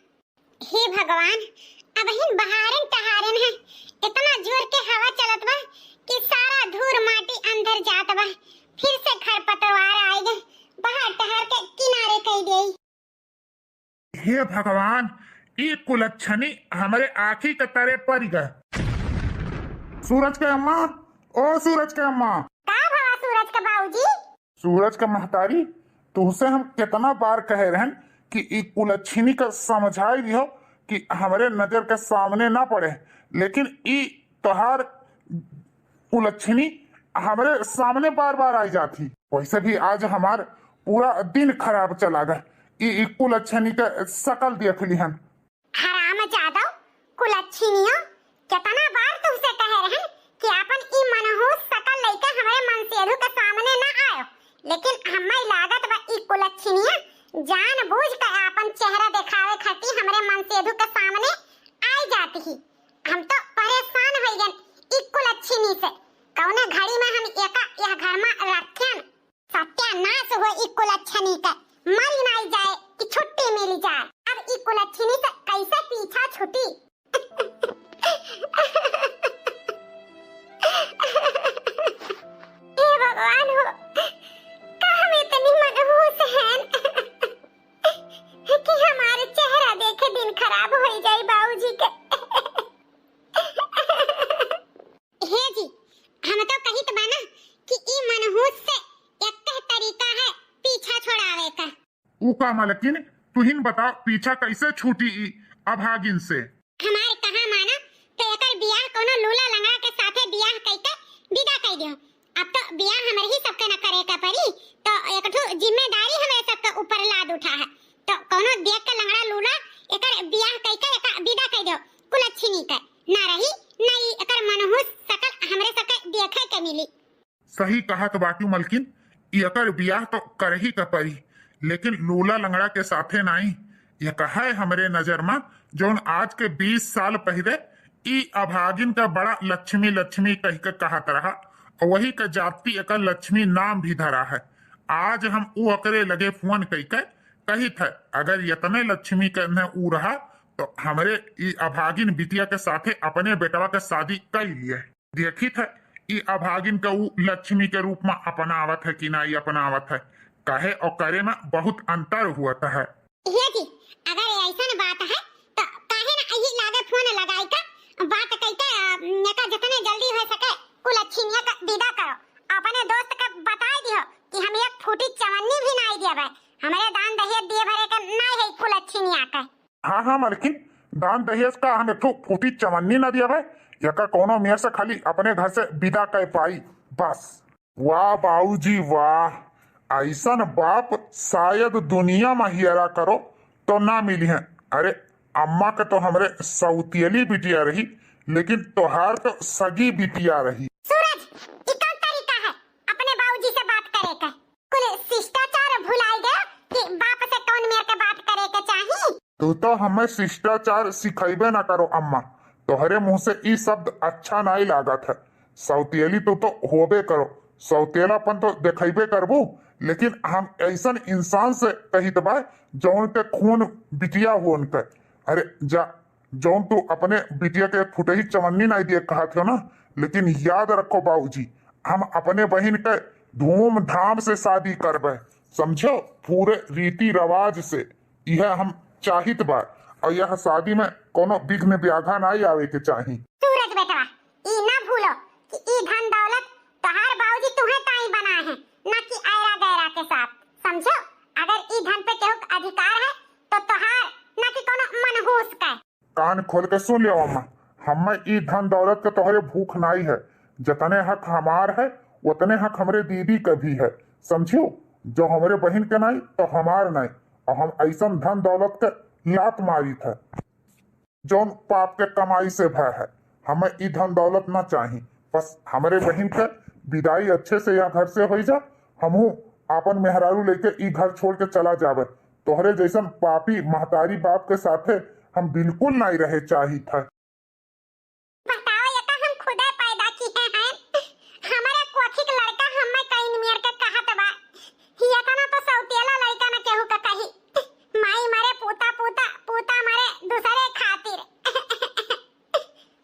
हे भगवान, अब हिन बहारन तहारन है, इतना जोर के हवा चलत बा कि सारा धूल माटी अंदर जात बा। फिर से खरपतवार आए गए, बाहर टहर के किनारे कई गई। हे भगवान, ये कुलच्छनी हमारे आँखी के तरे पड़ गए। सूरज के अम्मा, ओ सूरज के अम्मा। का भवा सूरज के बाबूजी? सूरज का महतारी, तुझसे हम कितना बार कह रहे हैं कि ई कुलच्छनी का समझाई दियो कि हमारे नजर के सामने ना पड़े, लेकिन ई तोहार कुलच्छनी हमारे सामने बार बार आई जाती। वैसे भी आज हमार पूरा दिन खराब चला गया। ई कुलच्छनी का शकल देख ली हम। हराम जादव, कुलच्छनियों, कितना बार तुमसे कह रहे हैं कि अपन ई मनहूस शकल लेके हमारे मनसेधु के सामने ना आयो, लेकिन हमें लागत बा ई कुलच्छनियां जानबूझ कर अपन चेहरा दिखावे खातिर हमारे मनसेधु के सामने आई जाती ही। हम तो परेशान हो गए ई कुलच्छनी से। कौने घड़ी में हम एका यह घर में रखें, सत्यानाश हो ई कुलच्छनी का, मरी नहीं जाए कि छुट्टी मिल जाए। अब ई कुलच्छनी से कैसे पीछा छुटी। हे भगवान हो, का हम इतनी मनहूस हैं कि हमारे चेहरा देखे दिन खराब हो जाए बाबूजी के। हे जी, हम तो कही तो बना कि ई मनहूस से एक तरीका है पीछा छुड़ावे का। उका मलकिन, तुहिन बता पीछा कैसे छूटी ई अभागिन से। हमारे कहा माना तो एकर बियाह कोनो लूला लंगड़ा के साथे बियाह कइके विदा कइ दियो। अब तो बियाह हमरे ही सबके न करे का पड़ी, तो एक ठो जिम्मेदारी हमें सबके ऊपर लाद उठा है। तो कोनो देख के लंगड़ा लूला एकर बियाह कइके एका विदा कइ दियो। कुलच्छनी के ना रही नहीं एकर मनहूस शकल हमरे सबके देखे के मिली। सही कहा तो बाकी मलकिन, एकर बियाह तो कर ही का पड़ी, लेकिन लूला लंगड़ा के साथे नहीं। यह कहा है हमरे नजर में जोन आज के 20 साल पहले ई अभागिन का बड़ा लक्ष्मी लक्ष्मी कह के कहत रहा, और वही का जाति एकर लक्ष्मी नाम भी धरा है। आज हम ऊ अकरे लगे फोन कह के कही थे, अगर यतने लक्ष्मी के न ऊ रहा तो हमरे ई अभागिन बिटिया के साथे अपने बेटवा के शादी कर लिए। देखी थे ई अभागिन का ऊ लक्ष्मी के रूप में अपनावत है कि नहीं अपनावत है, कहे और करे में बहुत अंतर हुआ है। ये जी, अगर ऐसा बात है तो काहे ना यही लागे फोन लगाई का बात कइके नेका जितने जल्दी हो सके कुलच्छनिया का विदा करो। अपने दोस्त के बता दियो कि हम एक फूटी चवन्नी भी नहीं देबे, हमारे दान दहेज दिए भरे के नहीं है कुलच्छनिया का। हाँ हाँ मलकिन, दान दहेज का हम एक फूटी चवन्नी न दिया भाई, यका कोनो मेयर से खाली अपने घर से विदा कर पाई बस। वाह बाबूजी वाह, ऐसा बाप शायद दुनिया में हियरा करो तो ना मिली है। अरे अम्मा के तो हमरे सौतेली बिटिया रही, लेकिन तोहार तो सगी बिटिया रही। सूरज, ई कौन तरीका है अपने बाबूजी से बात करे का? कुल शिष्टाचार भुलाई गए कि बाप से कौन मेरे के बात करे के चाहिए। तू तो हमें शिष्टाचार सिखाइबे ना करो अम्मा, तोहरे मुंह से ई शब्द अच्छा नहीं लागत है। सौतेली तू तो होबे करो, सौतेलापन तो देखेबे करबू, लेकिन हम ऐसन इंसान से कहित बा जौन के खून बिटिया हो उनके। अरे जा, जौन तू अपने बिटिया के फुटही चवन्नी नहीं दिए कहा थे ना, लेकिन याद रखो बाबूजी, हम अपने बहन के धूमधाम से शादी करबे, समझो, पूरे रीति रिवाज से। यह हम चाहित बा, और यह शादी में कोनो विघ्न व्याघा नहीं आवे के चाही। सूरज बेटवा, ई ना भूलो कि ई धन दौलत तोहार बाबूजी तुम्हें ताई बना है, ना कि आयरा गैरा के साथ, समझो। अगर ई धन पे केहू अधिकार है तो तोहार, ना कि कोनो मनहूस का। कान खोल के सुन लियो अम्मा, हमें ई धन दौलत के तोहरे भूख नहीं है। जितने हक हमार है उतने हक हमरे दीदी के भी है, समझो। जो हमरे बहन के नहीं तो हमार नहीं, और हम ऐसा धन दौलत के लात मारी था जौन पाप के कमाई से भय है। हमें ई धन दौलत ना चाहिए, बस हमरे बहन के विदाई अच्छे से यहाँ घर से हो जा, हमहू आपन मेहरारू लेके ई घर छोड़ के चला जावे। तोहरे जैसन पापी महतारी बाप के साथे हम बिल्कुल नहीं रहे चाहिए था। बताओ, ये तो हम खुदे पैदा किए हैं। हमारे कोखिक लड़का हमें कहीं नियर के कहत बा, ये तो ना तो सौतेला लड़का ना केहू का कही, माई मरे पूता पूता पूता मरे दूसरे खातिर।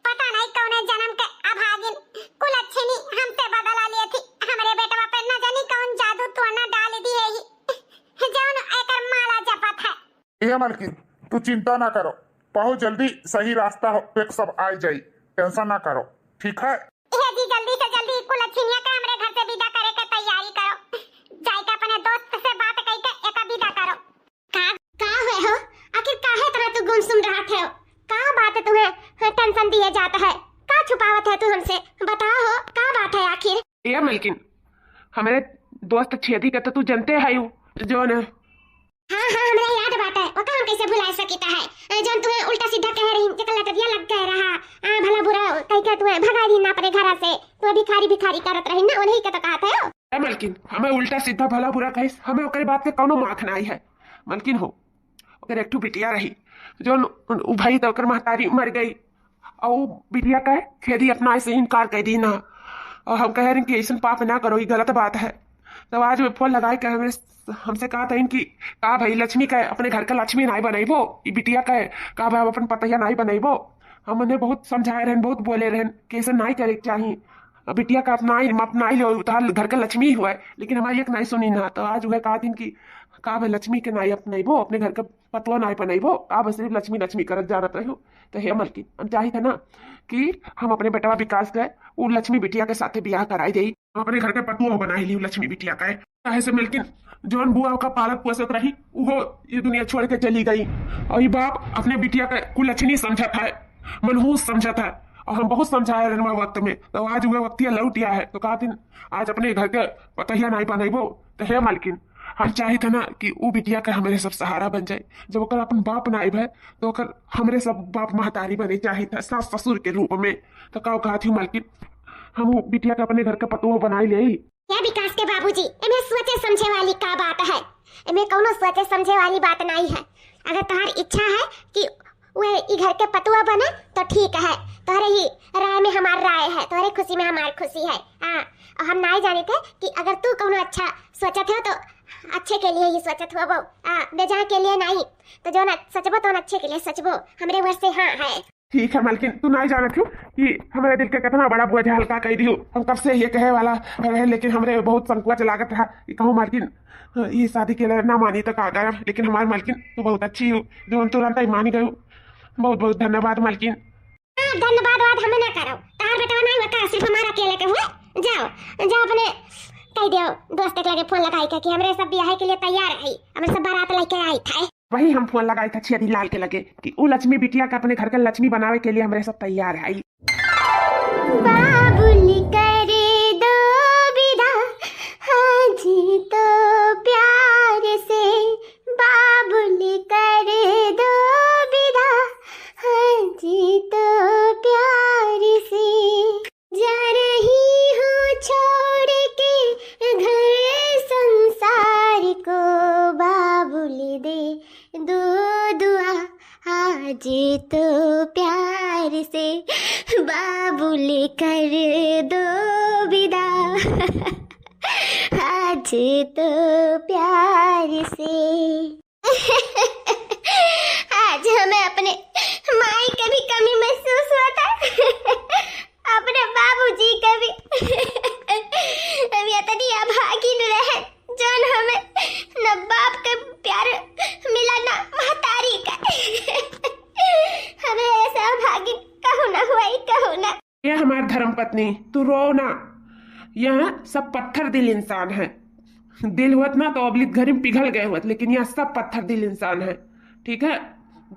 पता नहीं कौने जन्म के अभागिन कुलच्छनी हमसे बदला लिए थी। हमारे बेटवा पे न जानी कौन जादू टोना डाल दी है ही, जौन एकर माला जपत है। ये मलकिन, तू चिंता ना करो, बहुत जल्दी सही रास्ता पे सब आ जाई, टेंशन ना करो, ठीक है? ये जी जल्दी से जल्दी कुलच्छनिया का हमरे घर से विदा करे के तैयारी करो, जाके अपने दोस्त से बात कई के एक विदा करो। का हुए हो? आखिर काहे तरह तू गुमसुम रहा थे? का बात है तुम्हें टेंशन दिए जाता है? का छुपावत है तू हमसे? बताओ हो, का बात है आखिर? ये मलकिन, हमारे दोस्त छेदी के तो तू जानते है जो न। हाँ हाँ, हमरा याद बात है, ओका हम कैसे भुला सकीता है। जौन तुम्हें उल्टा सीधा कह रही, जकर लटरिया लग गए रहा, भला बुरा कह के तुम्हें भगा दी ना अपने घर से, तुम्हें भिखारी भिखारी करत रही ना, उन्हीं के तो कहत है। ए मलकिन, हमें उल्टा सीधा भला बुरा कहिस, हमें ओकरे बात के कौनो माख नहीं है। मलकिन हो, ओकर एक ठो बिटिया रही, जोन उ भाई तो ओकर महतारी मर गई, और बिटिया का खेदी अपना ऐसे इनकार कर दी ना, और हम कह रहे कि ऐसा पाप ना करो, ये गलत बात है। तो आज वो फोन लगाए के हमसे कहा था इनकी, कहा भाई लक्ष्मी का अपने घर का लक्ष्मी नहीं बनाइबो, ये बिटिया का कहा भाई अपन पतैया नहीं बनाइबो। हम उन्हें बहुत समझाए रहन, बहुत बोले रहन कि ऐसा नहीं करे चाहिए, बिटिया का अपना ही लो, घर का लक्ष्मी हुआ है, लेकिन हमारी एक नहीं सुनी ना। तो आज वह कहा दिन की, कहा भाई लक्ष्मी के नहीं अपनाइबो, अपने घर का पतवा नहीं बनाइबो, आप सिर्फ लक्ष्मी लक्ष्मी करत जा रहे हो। तो हे मलकिन, हम चाहिए था ना कि हम अपने बेटवा विकास के वो लक्ष्मी बिटिया के साथे ब्याह कराई दे, अपने घर के पतुआ बनाई ली लक्ष्मी बिटिया का। ऐसे मिलकिन जौन बुआ का पालक पोसत रही वो ये दुनिया छोड़ के चली गई, और ये बाप अपने बिटिया का कुलच्छनी समझा था, मनहूस समझा था, और हम बहुत समझाए रहे वक्त में। तो आज वह वक्त लौट आया है, तो कहा दिन आज अपने घर के पतैया नहीं बनाइबो। तो हे मालकिन, हम चाहे थे ना कि वो बिटिया का हमारे सब सहारा बन जाए, जब ओकर अपन बाप नाइब है तो ओकर हमरे सब बाप महतारी बने चाहिए था, सास ससुर के रूप में। तो कहा थी मालकिन, हम बिटिया का अपने घर का पतुआ बनाई ले। क्या विकास के बाबूजी, इमे सोचे समझे वाली का बात है? इमे कोनो सोचे समझे वाली बात नहीं है। अगर तुम्हारी इच्छा है कि वह ई घर के पतुआ बने तो ठीक है, तुम्हारे ही राय में हमारी राय है, तुम्हारी खुशी में हमारी खुशी है। हाँ, और हम नहीं जाने थे कि अगर तू कोनो अच्छा सोचत हो तो अच्छे के लिए ही सोचत हो, बेजा के लिए नहीं। तो जो ना सचबो तो अच्छे के लिए सचबो, हमरे वर्ष से हाँ है। ठीक है मालकिन, तू नहीं जाना क्यों कि हमारे दिल के कितना बड़ा बोझ हल्का कह दी। हम कब से ये कहे वाला रहे, लेकिन हमरे बहुत संकोच लागत रहा कि कहूँ मालकिन ये शादी के लिए ना मानी तो का, लेकिन हमारे मालकिन तू बहुत अच्छी हो, जो तुरंत ही मान गई। बहुत बहुत धन्यवाद मालकिन। धन्यवाद हमें ना करो, तार बेटा नहीं होता, सिर्फ हमारा अकेले के हुए। जाओ जाओ अपने कह दो दोस्त के लगे फोन लगाई कि हमरे सब ब्याह के लिए तैयार है, हमरे सब बारात लेके आई था। वही हम फोन लगाए था छेदी लाल के लगे कि वो लक्ष्मी बिटिया का अपने घर का लक्ष्मी बनावे के लिए हमारे सब तैयार है। बाबुल करे दो विदा, हाजी तो प्यार से, बाबुल करे दो विदा, हाजी तो प्यार से, जा रही हूँ छोड़ के घर संसार को, बाबुल दे दो दुआ आज तो प्यार से, बाबुल कर दो विदा। तो प्यार से। आज हमें अपने माई का भी कमी महसूस होता अपने बाबूजी का भी। हम इतनी अभागिन रहे जौन हमें न बाप का प्यार मिला न महतारी का। हमें ऐसा अभागिन कहू ना हुआ ही कहू ना। ये हमारी धर्म पत्नी, तू रो ना। यह सब पत्थर दिल इंसान है। दिल हुआ ना तो अबलित घड़ी में पिघल गए हुआ, लेकिन यह सब पत्थर दिल इंसान है। ठीक है,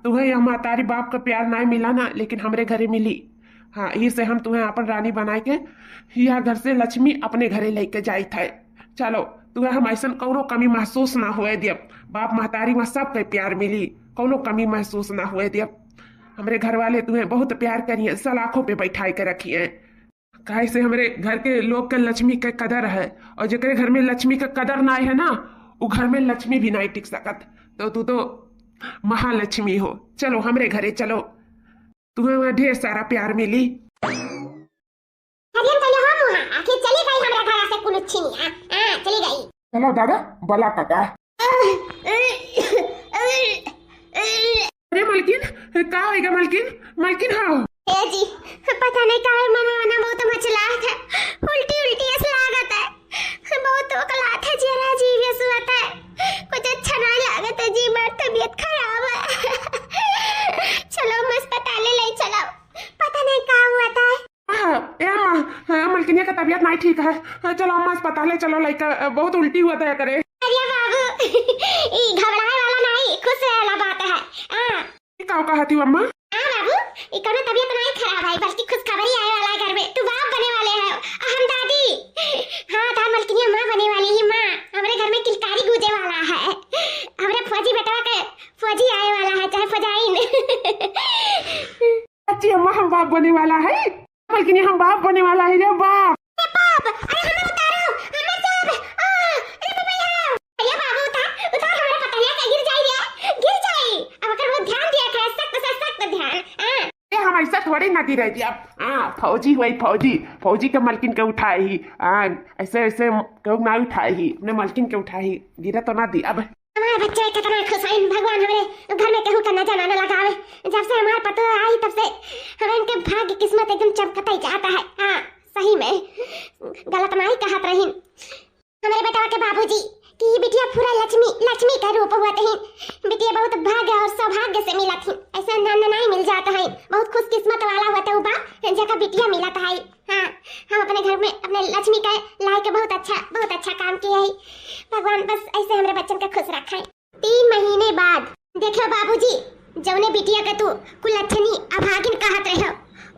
तुम्हें यह महतारी बाप का प्यार नहीं मिला ना, लेकिन हमरे घरे मिली। हाँ, इसे हम तुम्हें अपन रानी बना के यह घर से लक्ष्मी अपने घरे लेके जाई थे। चलो, तुम्हें हम ऐसा कौनो कमी महसूस ना हुए दियब। बाप महतारी में सबके प्यार मिली, कौनो कमी महसूस ना हुए दियब। हमरे घर वाले तुम्हें बहुत प्यार करिए, सलाखों पे बैठाई के रखिए। काहे से हमरे घर के लोग के लक्ष्मी के कदर है, और जेकरे घर में लक्ष्मी का कदर ना है ना, वो घर में लक्ष्मी भी नहीं टिक सकत। तो तू तो महालक्ष्मी हो। चलो हमरे घरे चलो, तुम्हें वहाँ ढेर सारा प्यार मिली। चली गई हमरा घर से कुल छिनी। चली गई। चलो दादा, बला काका। अरे मलकिन, का होएगा मलकिन? मलकिन हाँ जी, पता नहीं का मन आना बहुत मचलात है। उल्टी उल्टी ऐसा लागत है, बहुत ओकलात है जी। अजीब ऐसा होता है, कुछ अच्छा नहीं लागत है जी। मेरी तबीयत खराब है। चलो मैं अस्पताल ले चलो, पता नहीं का हुआ था। मलकिनिया का तबीयत नहीं ठीक है। चलो अम्मा अस्पताल चलो, लड़का बहुत उल्टी हुआ था करे। अरे बाबू, ये घबराए वाला नहीं, खुश वाला बात है। का कहती हूँ अम्मा? बाबू, ये कोनो तबीयत नहीं खराब है, बल्कि खुशखबरी आए वाला है घर में। तू बाप बने वाले है, हम दादी। हाँ, तार मलकिनिया माँ बने वाली है। माँ, हमारे घर में किलकारी गूंजे वाला है। हमारे फौजी बेटा के फौजी आए वाला है, चाहे फौजाइन। अच्छी अम्मा, हम बाप बने वाला है। मलकिनिया हम बाप बने वाला है। जब बाप बाप, अरे हमें उतारो, हमें सब। अरे बाबू उतार उतार, हमारे पतलिया का गिर जाई। अब अगर वो ध्यान दिया करे, सख्त से सख्त ध्यान। हम ऐसा थोड़ी ना दी रहती। अब फौजी हुई, फौजी के मलकिन के उठाए ही। ऐसे ऐसे क्यों ना उठाए ही, अपने मलकिन के उठाए ही, गिरा तो ना दी। अब हमारे बच्चे कितना खुश है। भगवान हमारे घर में कहूँ करना जाना न लगावे। जब से हमारे पता आई तब से हमें इनके भाग्य किस्मत एकदम चमकता ही जाता है। सही में गलत नहीं कहत रही हमारे बेटा के बाबूजी कि बिटिया पूरा लक्ष्मी का रूप हुआ थी। बिटिया बहुत भाग्य और सौभाग्य से मिला थी। ऐसा नंद नहीं मिल जाता है, बहुत खुश किस्मत वाला हुआ था वो बाप जगह बिटिया मिला था। हाँ, हम अपने घर में अपने लक्ष्मी का लाई के बहुत अच्छा काम किया है। भगवान बस ऐसे हमारे बच्चन का खुश रखा है। 3 महीने बाद देखो बाबूजी, जौने बिटिया का तू कुलच्छनी अभागिन कहत रहे,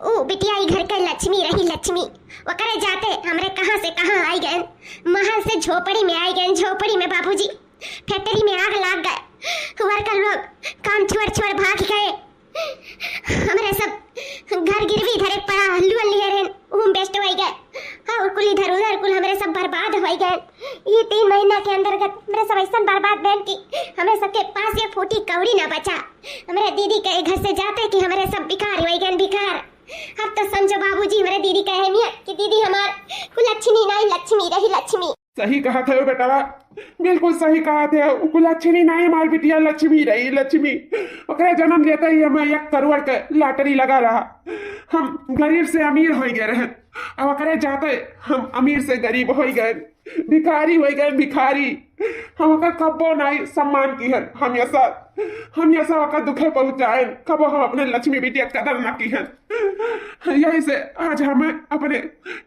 ओ बिटिया ई घर के लक्ष्मी रही। लक्ष्मी वो करे जाते हमरे कहां से कहां आई गए, महल से झोपड़ी में आई गए। झोपड़ी में बाबूजी फैक्ट्री में आग लग गए, वर्कर लोग काम छोड़ भाग गए। हमरे सब घर गिरवी धरे पड़ा, लुअल लिए रहे उम बेस्ट हो गए। और कुल इधर उधर कुल हमरे सब बर्बाद हो गए। ये 3 महीना के अंतर्गत हमरे सब ऐसा बर्बाद बन की हमरे सबके पास ये फूटी कौड़ी ना बचा। हमरे दीदी के घर से जाते कि हमरे सब बिकार हो गए, बिकार। अब तो समझो बाबूजी हमारे दीदी का अहमियत कि दीदी हमार कुलच्छनी नहीं लक्ष्मी रही। लक्ष्मी सही कहा था बेटा, बिल्कुल सही कहा था। कुलच्छनी नहीं, हमारी बिटिया लक्ष्मी रही। लक्ष्मी ओकरे जन्म लेते ही हमें 1 करोड़ के लॉटरी लगा रहा। हम गरीब से अमीर हो गए रहे, अब ओकरे जाते हम अमीर से गरीब हो गए, भिखारी हो गए भिखारी। हम ओकर कब्बो नहीं सम्मान की है। हम ऐसा ओकर दुखे पहुंचाए, कबो हम अपने लक्ष्मी बिटिया कदर न की है। यही से आज हमें अपने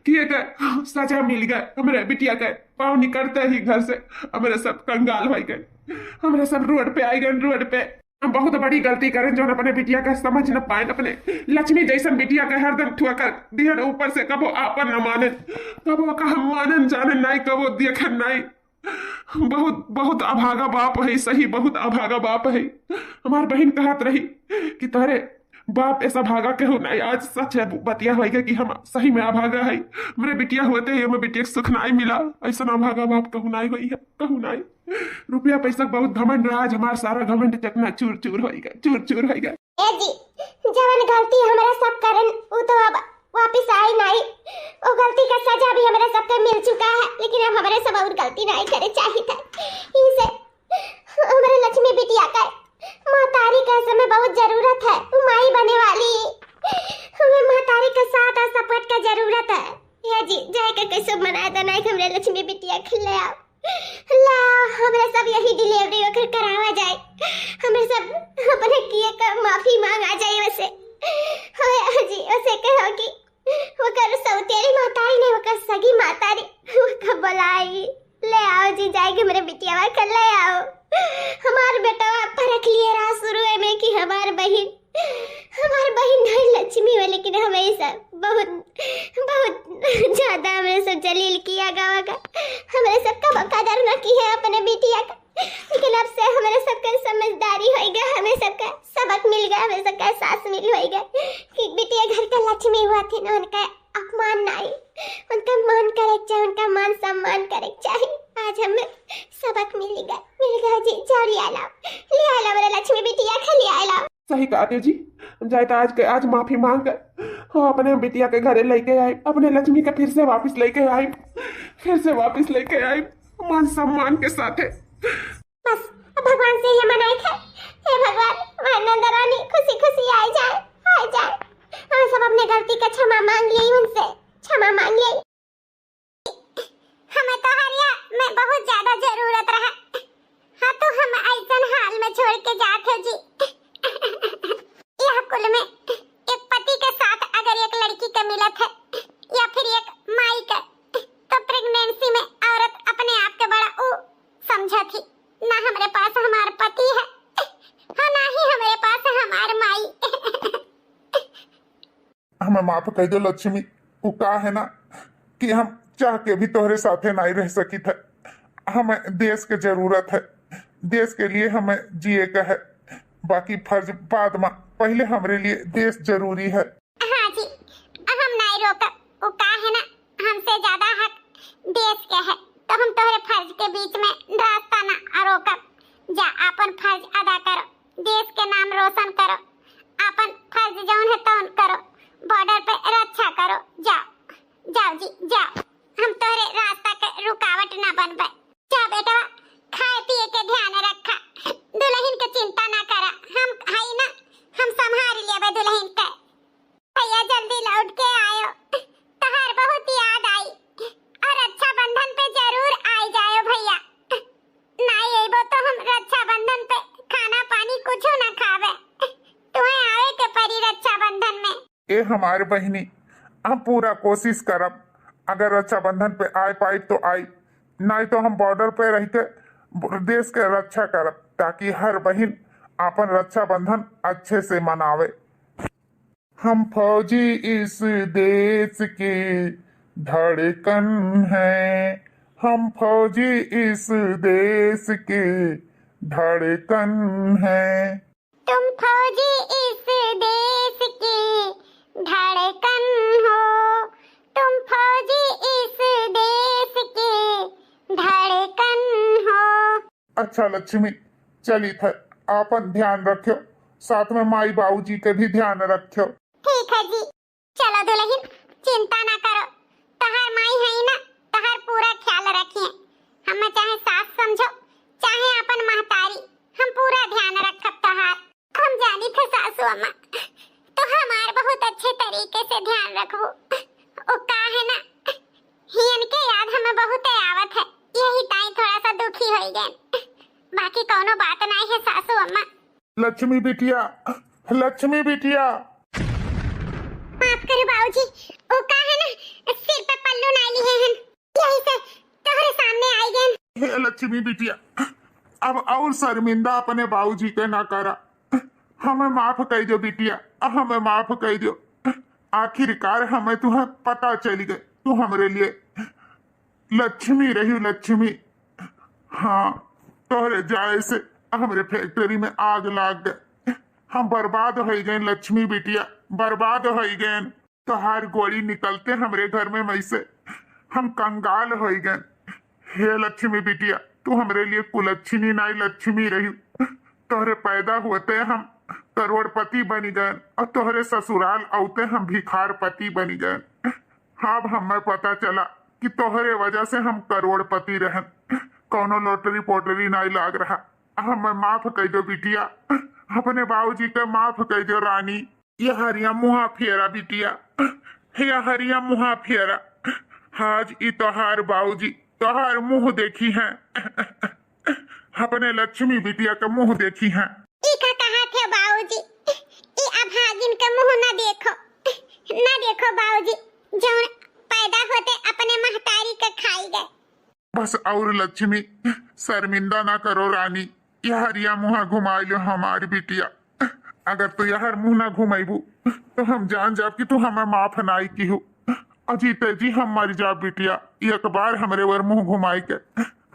किए के सजा मिल गए। हमारे बिटिया के पाँव निकलते ही घर से हमारे सब कंगाल हो गए, हमारे सब रोड पे आ गए। रोड पे हम बहुत बड़ी गलती करें जो अपने बिटिया का समझ न पाए। अपने लक्ष्मी जैसन बिटिया का हरदम ठुआ कर दिहन, ऊपर से कबो आपन न माने, कबो का हम मानन जाने नहीं, कबो देखन नहीं। बहुत अभागा बाप है, सही बहुत अभागा बाप है। हमार बहन कहत रही कि तारे बाप ऐसा भागा के हो नहीं। आज सच है बतिया होगा कि हम सही में अभागा है। मेरे बिटिया होते ही हमें बिटिया सुख नहीं मिला। ऐसा अभागा बाप कहू नहीं हुई है, कहू नहीं। रुपया पैसा बहुत घमंड रहा, आज हमारा सारा घमंड चकना चूर हो गया, चूर हो गया। ए जी, जवन गलती हमारा सब करन वो तो अब वापिस आई नहीं। वो गलती का सजा भी हमारे सबके मिल चुका है, लेकिन अब हमारे सब और गलती नहीं करे चाहिए था। इसे हमारे लक्ष्मी बिटिया का महतारी का समय बहुत जरूरत है। वो माई बने वाली, हमें महतारी का साथ और सपोर्ट का जरूरत है। या जी जाए के कैसे मनाया था नहीं हमारे लक्ष्मी बिटिया खिले आओ लाओ, हमारे सब यही डिलीवरी होकर करावा जाए। हमें सब अपने किए का माफी मांगा जाए। वैसे जी उसे कहो कि वो कर सौतेरी मातारी ने होकर सगी मातारी वो कब बुलाई ले आओ जी जाएगी मेरे बिटिया वा कर ले आओ। हमार बेटा परख लिए रहा शुरू में कि हमार बहन नहीं लक्ष्मी है, लेकिन हमें सब बहुत बहुत ज्यादा हमें सब जलील किया गावा का। हमारे सबका कदर न की है अपने बिटिया का, लेकिन अब से हमारे सबका समझदारी होएगा, हमें सबका सबक मिल गया, हमें सबका एहसास मिल होएगा कि बिटिया घर का लक्ष्मी हुआ थी ना, उनका अपमान नहीं, उनका मान करे चाहिए, उनका मान सम्मान करे चाहिए। आज हमें सबक मिल गया जी। चौड़ी आला ले आला मेरा लक्ष्मी बिटिया खा ले आला। सही कहते जी, जाए तो आज माफी मांग कर हाँ अपने बिटिया के घरे लेके आए, अपने लक्ष्मी का फिर से वापस लेके आए मान सम्मान के साथ है। बस भगवान से ये मनाई था, हे भगवान नंदरानी खुशी खुशी आ जाए। हम सब अपने गलती का क्षमा मांग लिए, उनसे क्षमा मांग लिए। हमें तो हरिया में बहुत ज्यादा जरूरत रहा। हाँ तो हम ऐसा हाल में छोड़ के जाते जी। यह कुल में एक पति के साथ अगर एक लड़की का मिलत है या फिर एक माई का, तो प्रेगनेंसी में औरत अपने आप के बड़ा समझा थी। ना हमारे पास हमारा पति है, हाँ ना ही हमारे पास हमारी माई। हमें माफ कर दो लक्ष्मी। वो कहा है ना कि हम चाह के भी तोहरे साथे नहीं रह सकी थे। हमें देश के जरूरत है, देश के लिए हमें जिए का है, बाकी फर्ज बाद में, पहले हमारे लिए देश जरूरी है। हाँ जी, हम नहीं रोका। वो कहा है ना हमसे ज्यादा हक देश के है, तो हम तोहरे फर्ज के बीच में रास्ता ना रोका। जा अपन फर्ज अदा करो, देश के नाम रोशन करो, अपन फर्ज जौन है तौन करो, बॉर्डर पे रक्षा करो। जाओ जी जाओ, हम तोहरे रास्ता के रुकावट ना बन पाए। जा बेटा, खाए पिए के ध्यान रखा, दुल्हन की चिंता ना करा, हम है ना, हम संभाल लेबे दुल्हन के। भैया जल्दी लौट के आयो, तहार बहुत याद आई, और रक्षा बंधन पे जरूर आ जायो भैया। नहीं आइबो तो हम रक्षा बंधन पे खाना पानी कुछ ना खावे, तुम्हें आवे के परी रक्षा बंधन में। ए हमारे बहनी, हम पूरा कोशिश करब, अगर रक्षाबंधन पे आए पाई तो आई, नहीं तो हम बॉर्डर पे रह के देश के रक्षा करब, ताकि हर बहन अपन रक्षाबंधन अच्छे से मनावे। हम फौजी इस देश की धड़कन है, हम फौजी इस देश की धड़कन है। तुम फौजी इस देश की धड़कन हो, तुम फौजी इस देश की धड़कन हो। अच्छा लक्ष्मी, चली थे आपन ध्यान रखो, साथ में माई बाबूजी के भी ध्यान रखो। ठीक है जी, चलो दुल्हन चिंता ना करो, तहार माई है ना, तहार पूरा ख्याल रखिए। हमें चाहे सास समझो चाहे अपन महतारी, हम पूरा ध्यान रखब तहार। हम जानी थे सासू अम्मा तो हमार बहुत अच्छे तरीके से ध्यान रखबो। ओ का है ना, हियन के याद हमें बहुत आवत है, यही टाइम थोड़ा सा दुखी हो गए, बाकी कोनो बात नहीं है सासू अम्मा। लक्ष्मी बिटिया, लक्ष्मी बिटिया, माफ करो बाबूजी, ओ का है ना, सिर पे पल्लू ना लिए हैं, यही से तोहरे सामने आई गए। हे लक्ष्मी बिटिया, अब और शर्मिंदा अपने बाबूजी के ना करा, हमें माफ कर दो बिटिया, हमें माफ कर दो। आखिरकार हमें तुम्हें पता चली गई, तू हमारे लिए लक्ष्मी रही, लक्ष्मी। हाँ, तोहरे जाए से हमारे फैक्ट्री में आग लाग गए, हम बर्बाद हो गए लक्ष्मी बिटिया, बर्बाद हो गए। तोहार गोली निकलते हमरे घर में मई से हम कंगाल हो गए। हे लक्ष्मी बिटिया, तू हमरे लिए कुलच्छनी नहीं लक्ष्मी रही, तोहरे पैदा होते हम करोड़पति बनी गए और तोहरे ससुराल औते हम भिखारपति बनी गए। अब हमें पता चला कि तोहरे वजह से हम करोड़पति रहन, कौनो लॉटरी पोटरी नहीं लाग रहा। हमें माफ कर दो बिटिया, अपने बाबूजी के माफ कर दो रानी। ये हरिया मुहा फेरा बिटिया, ये हरिया मुहा फेरा। आज ई तोहार बाबूजी तोहार मुंह देखी है, अपने लक्ष्मी बिटिया का मुंह देखी है। इका कहा थे बाबूजी, ई अभागिन के मुंह ना देखो, ना देखो बाबूजी, जो पैदा होते अपने महतारी के खाई गए। बस और लक्ष्मी शर्मिंदा ना करो रानी, यह हरिया मुहा घुमा लो हमारी बिटिया। अगर तू यार मुंह ना घुमाइबू तो हम जान जाब कि तू हमें माफ नाई की हो। अजीते जी हम मर जा बिटिया, एक बार हमरे वर मुंह घुमाई के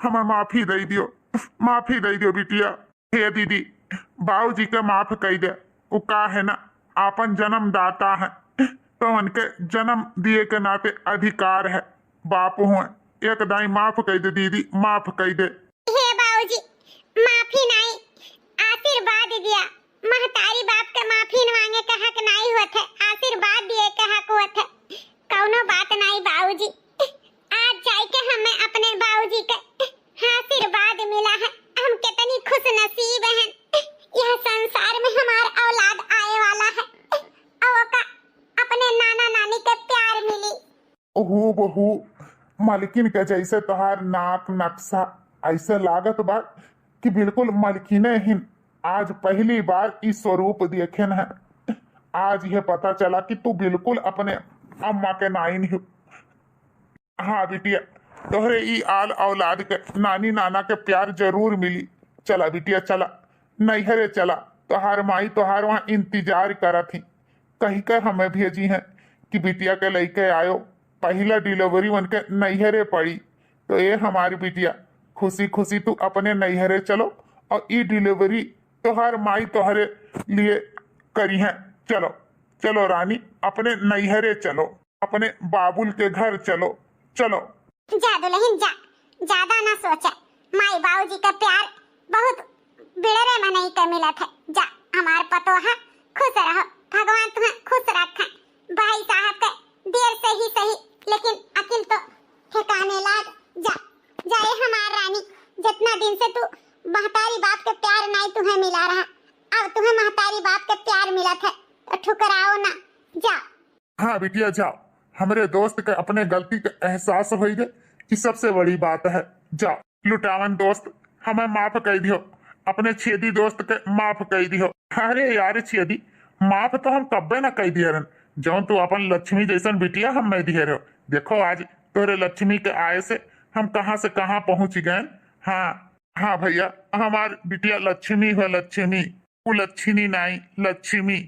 हमें माफी दे दियो, माफी दे दियो बिटिया। हे दीदी, बाबू जी के माफ कह दे, वो का है ना आपन जन्म दाता है, तो उनके जन्म दिए के नाते अधिकार है, बाप हुए एक दाई माफ कह दे दीदी, माफ कह दे। हे बाबूजी, माफी नहीं आशीर्वाद दिया, महतारी बाप के माफी मांगे के हक नहीं होते, आशीर्वाद दिए के हक होते। कौनो बात नहीं बाबूजी, आज जाए के हमें अपने बाबूजी के आशीर्वाद मिला है, हम कितनी खुश नसीब हैं। यह संसार में हमारा औलाद आए वाला है और का अपने नाना नानी के प्यार मिली। ओहो बहू, मालकिन के जैसे तोहार नाक नक्शा ऐसे लागत बा कि बिल्कुल मालकिने ही आज पहली बार इस स्वरूप देखेन है। आज यह पता चला कि तू बिल्कुल अपने अम्मा के नाइन हो। हाँ बिटिया, तोहरे ई आल औलाद के नानी नाना के प्यार जरूर मिली। चला बिटिया चला, नैहरे चला, तोहार माई तोहार वहाँ इंतजार करत थी, कही कर हमें भेजी है कि बिटिया के लेके आयो। पहला डिलीवरी उनके नैहरे पड़ी, तो ये हमारी बिटिया खुशी खुशी तू अपने नैहरे चलो और ई डिलीवरी तोहार माई तोहरे लिए करी है। चलो चलो रानी, अपने नैहरे चलो, अपने बाबुल के घर चलो, चलो। जा दुल्हन जा, ज्यादा ना सोचा, माई बाबूजी का प्यार बहुत बिड़रे में नहीं के मिला था। जा हमार पतोहा खुश रहो, भगवान तुम्हें खुश रखे। भाई साहब के देर से ही सही लेकिन अकिल तो ठिकाने लाग। जा जाए हमार रानी, जितना दिन से तू महतारी बाप के प्यार नहीं तुम्हें मिला रहा, अब तुम्हें महतारी बाप के प्यार मिला था, तो ठुकराओ ना, जा। हाँ बिटिया जाओ, हमारे दोस्त के अपने गलती का एहसास हो गए, ये सबसे बड़ी बात है। जाओ लुटावन दोस्त, हमें माफ कर दियो, अपने छेदी दोस्त के माफ कर दियो। अरे यार छेदी, माफ तो हम कब्बे ना कह दिए रन, जो तू अपन लक्ष्मी जैसन बिटिया हम मैं दिए रहो। देखो आज तोरे लक्ष्मी के आए से हम कहाँ से कहाँ पहुंच गए। हाँ हाँ भैया, हमार बिटिया लक्ष्मी है, लक्ष्मी, वो लक्ष्मी नहीं, लक्ष्मी।